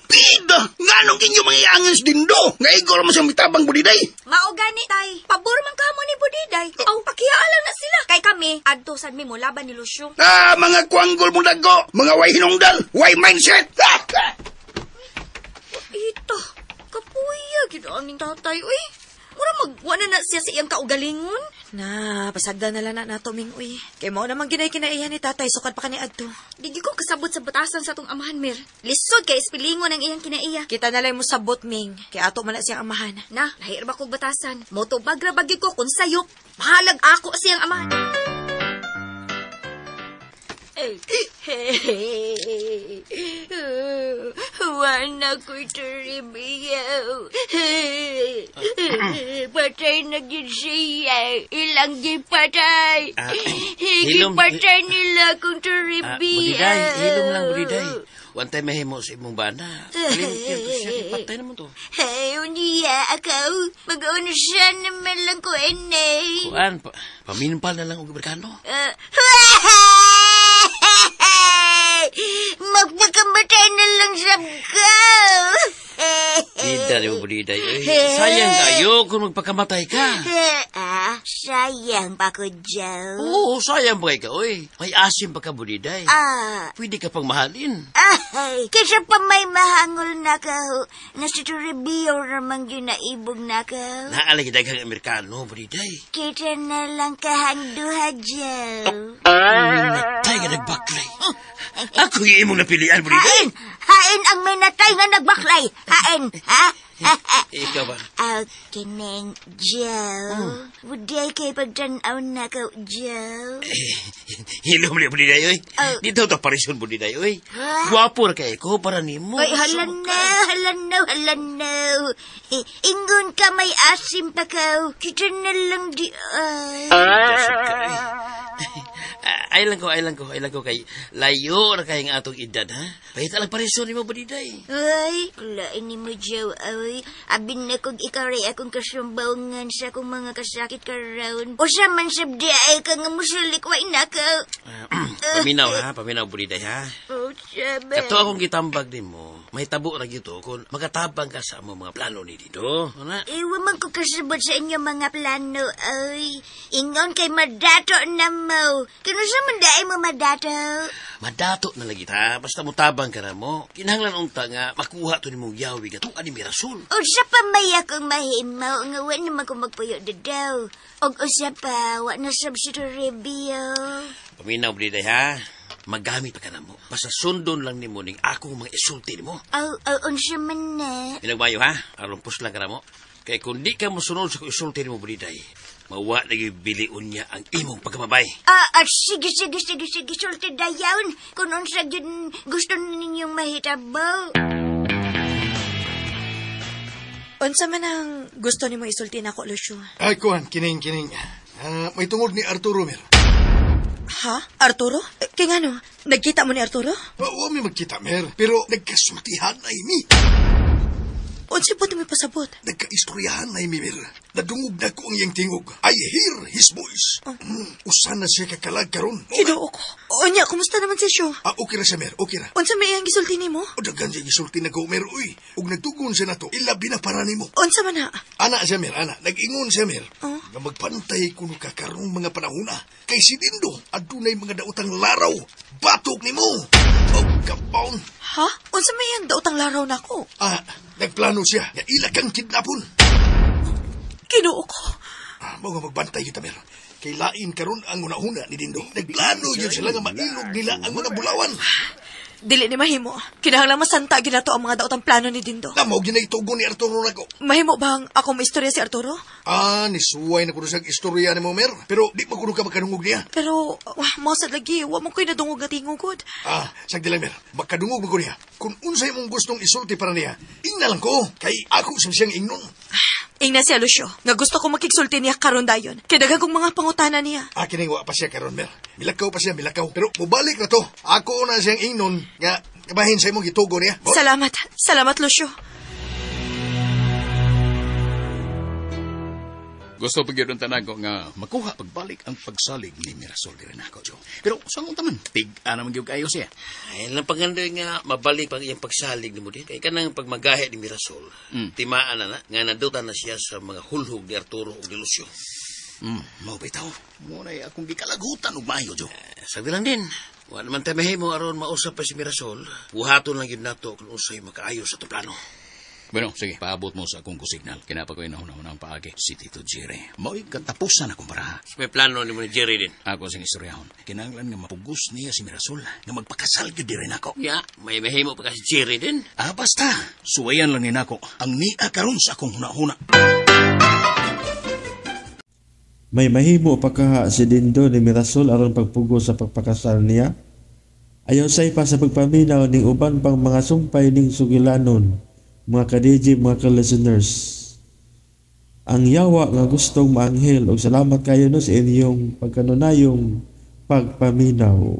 Pida! Nga nung kinyo mga iangan sa Dindo? Nga igor mo siyang mitabang Budiday? Mao gani, tay. Pabor man kamo ni budiday. Aw, pakiyaalan na sila. Kay kami, adto sad mi mo laban ni Lucio. Mga kuanggol mong dago! Mga way hinungdan! Way mindset! Ito, kapuya, ginoon ng tatay, uy. Mura magwana na siya sa iyang kaugalingon. Na, pasagda na lang na nato, Ming, uy. Kay mo naman ginay-kinaihan ni tatay, sukad pa ka ni Adto. Digi ko kasabot sa batasan sa tong amahan, Mir. Lisod kay ispilingon ang iyang kinaiya. Kita na lang mo sabot, Ming. Kay ato man na siyang amahan. Na, lahir ba kong batasan? Moto bagra bagi ko kung sayop. Mahalag ako siyang amahan. Wana ko'y turibiyaw. Patay na gid siya. Ilang gipatay. Gipatay nila kung turibiyaw. Budiday, hilom lang, Budiday. One time mahimo sa imong bana. Kalimkir to siya, ipatay naman to. Hey, uniya akaw. Mag-una siya naman lang ko, enay. Kuan, paminpal na lang og Amerikano. Magpakamatay na lang sa ka. Ida ni mo, Budiday. Sayang kayo kung magpakamatay ka. Sayang pa ko, Joe. Oo, sayang ba ka, oy. May asim pa ka, Budiday. Pwede ka pang mahalin. Kaysa pa may mahangol na ka, na si Toribio namang ginaibog na ka. Naalagi daghang Amerikano, Budiday. Kita na lang kahangduha, Joe. Natay nga nagbaklay. Ako yung imong napilian, Budiday. Hain ang may natay nga nagbaklay. Hain, ha? Ikaw ba? Kineng, Joe. Buday kay pagtanaw na ka, Joe. Hilom niya, Budiday, oy. Dito ito parison, Budiday, oy. Guwapo na kayo ko para ni mo. Ay, halanaw. Ingon ka may asim pa ka. Kita na lang di ay. Ay lang ko kay layo na kayong atong edad, ha? Pahit alang parison ni mo, Budiday. Ay, kulain ni mo, Joe, ay. Abin na kong ikaray akong kasambawngan sa akong mga kasakit karoon. O sa man sabdi ay ka nga musulik wa inaka. Paminaw, Budiday, ha? O, sabi. Kato akong gitambag din mo, may tabo na gito kung magatabang ka sa mga plano ni dito. Iwan man ko kasabot sa inyo mga plano, ay. Ingon kay madato na mo. Kano sa mandaay mo madato? Madato na lagi ta, basta mo tabang ka na mo. Kinahanglan unta nga makuha to ni mong yawi gato ani Mirasol. O sa pamaya kong mahimaw, nga wala naman ko magpuyo daw. O sa pa, wala na sab si Toribio. Paminaw, Budiday, ha? Magamit pa ka na mo. Basta sundon lang ni mo ning akong mga isulti ni mo. Unsa man na. Pinagmayo, ha? Arumpos lang ka na mo. Kaya kung di ka musunod sa isulti ni mo, Budiday, mawa na biliun niya ang imong pagkamabay. Sige, sulti dayawn. Kung unsa yun gusto ninyong mahitabo. Unsa man ang gusto nimo isulti nako, Lucio? Ay, kuhan, kining. May tungod ni Arturo, Mir. Ha? Arturo? Kaya nga no, nagkita mo ni Arturo? Oo, may magkita, Mir. Pero nagkasultihan na ini. Unsa po may pasabot? Nagkaistoryahan na ini, Mir. Nadungog na ko ang iyang tingog. I hear his voice. Usan na siya kakalag karon. Kinuo ko. Onya, kumusta naman siya? Okay ra siya, Mir. Okay ra. Unsa may iyang gisulti nimo? O daghan siya gisulti na ko, Mir. Uy, ug nagtugon siya na to. Ilabi na para nimo. Unsa man na? Ana siya, Mir. Nag-ingon siya, Mir. Nga magpantay kuno ka karong mga panahuna. Kay si Dindo, adunay mga daotang laraw. Batok nimo. O kapaon. Ha? Unsa may iyang daotang laraw nako? Nagplano siya nga ila kang kidnapon. Kinuo ko. Mga magbantay kita, Mir. Kay lain karon ang unahuna ni Dindo. Nagplano yun sila nga mailog nila ang mga bulawan. Dili ni mahimo. Kinahanglan masanta ginato ang mga daotang plano ni Dindo. Namo ginaytugo ni Arturo nako. Mahimo bang ako maistorya si Arturo? Nisuway na kuno sa istorya ni mo, Mer. Pero di mo kuno ka makadungog niya. Pero, mo sad lagi, wa mo ko'y nadungog na tingugod. Sagdi lang, Mer. Makadungog mo ko niya. Kung unsay mong gustong isulti para niya, ingna lang ko. Kay ako siyang ingnon. Ingna siya, Lucio. Nga gusto ko makiksulti niya karon dayon. Kaya daghang kong mga pangutana niya. Kiningwa pa siya karon, Mer. Milakaw pa siya, milakaw. Pero mubalik na to. Ako na siyang ingnon nga kabahin sa imong gitugo niya. Salamat. Salamat, Lucio. Gusto pa gyud tanan ko nga makuha pagbalik ang pagsalig ni Mirasol diri nako, Jo. Pero saan taman? Tig-a naman gyud kayo siya. Ay, lang pagandoy nga mabalik pag iyang pagsalig ni mo din. Kaya kanang pagmagahe ni Mirasol, timaan na nga nadutan na siya sa mga hulhog ni Arturo o ni Lucio. Mao bitaw. Munay akong gikalagutan og maayo, Jo. Sabi lang din, wala naman tayo mahimo aron mausap pa si Mirasol. Buhaton lang yun nato kung usay makaayos sa to plano. Bueno, sige, paabot mo sa akong signal. Kinapa ko inahuna-una ang paagi. Si Tito Jerry. Mao'y katapusan akong paraha. May plano ni mo ni Jerry din. Ako sing istoryahon. Kinanglan nga mapugos niya si Mirasol nga magpakasal gyud diri nako. Ya, may mahimo pa kasi Jerry din. Basta. Suwayan lang ni nako ang niya karon sa akong huna-huna. May mahimo pa kaha si Dindo ni Mirasol aron pagpugos sa pagpakasal niya. Ayaw say pa sa pagpaminaw ning uban pang mga sumpay ning sugilanon. Mga ka-DJ, mga ka-listeners, ang yawa nga gustong maanghel o salamat kayo no sa inyong pagkanunayong pagpaminaw.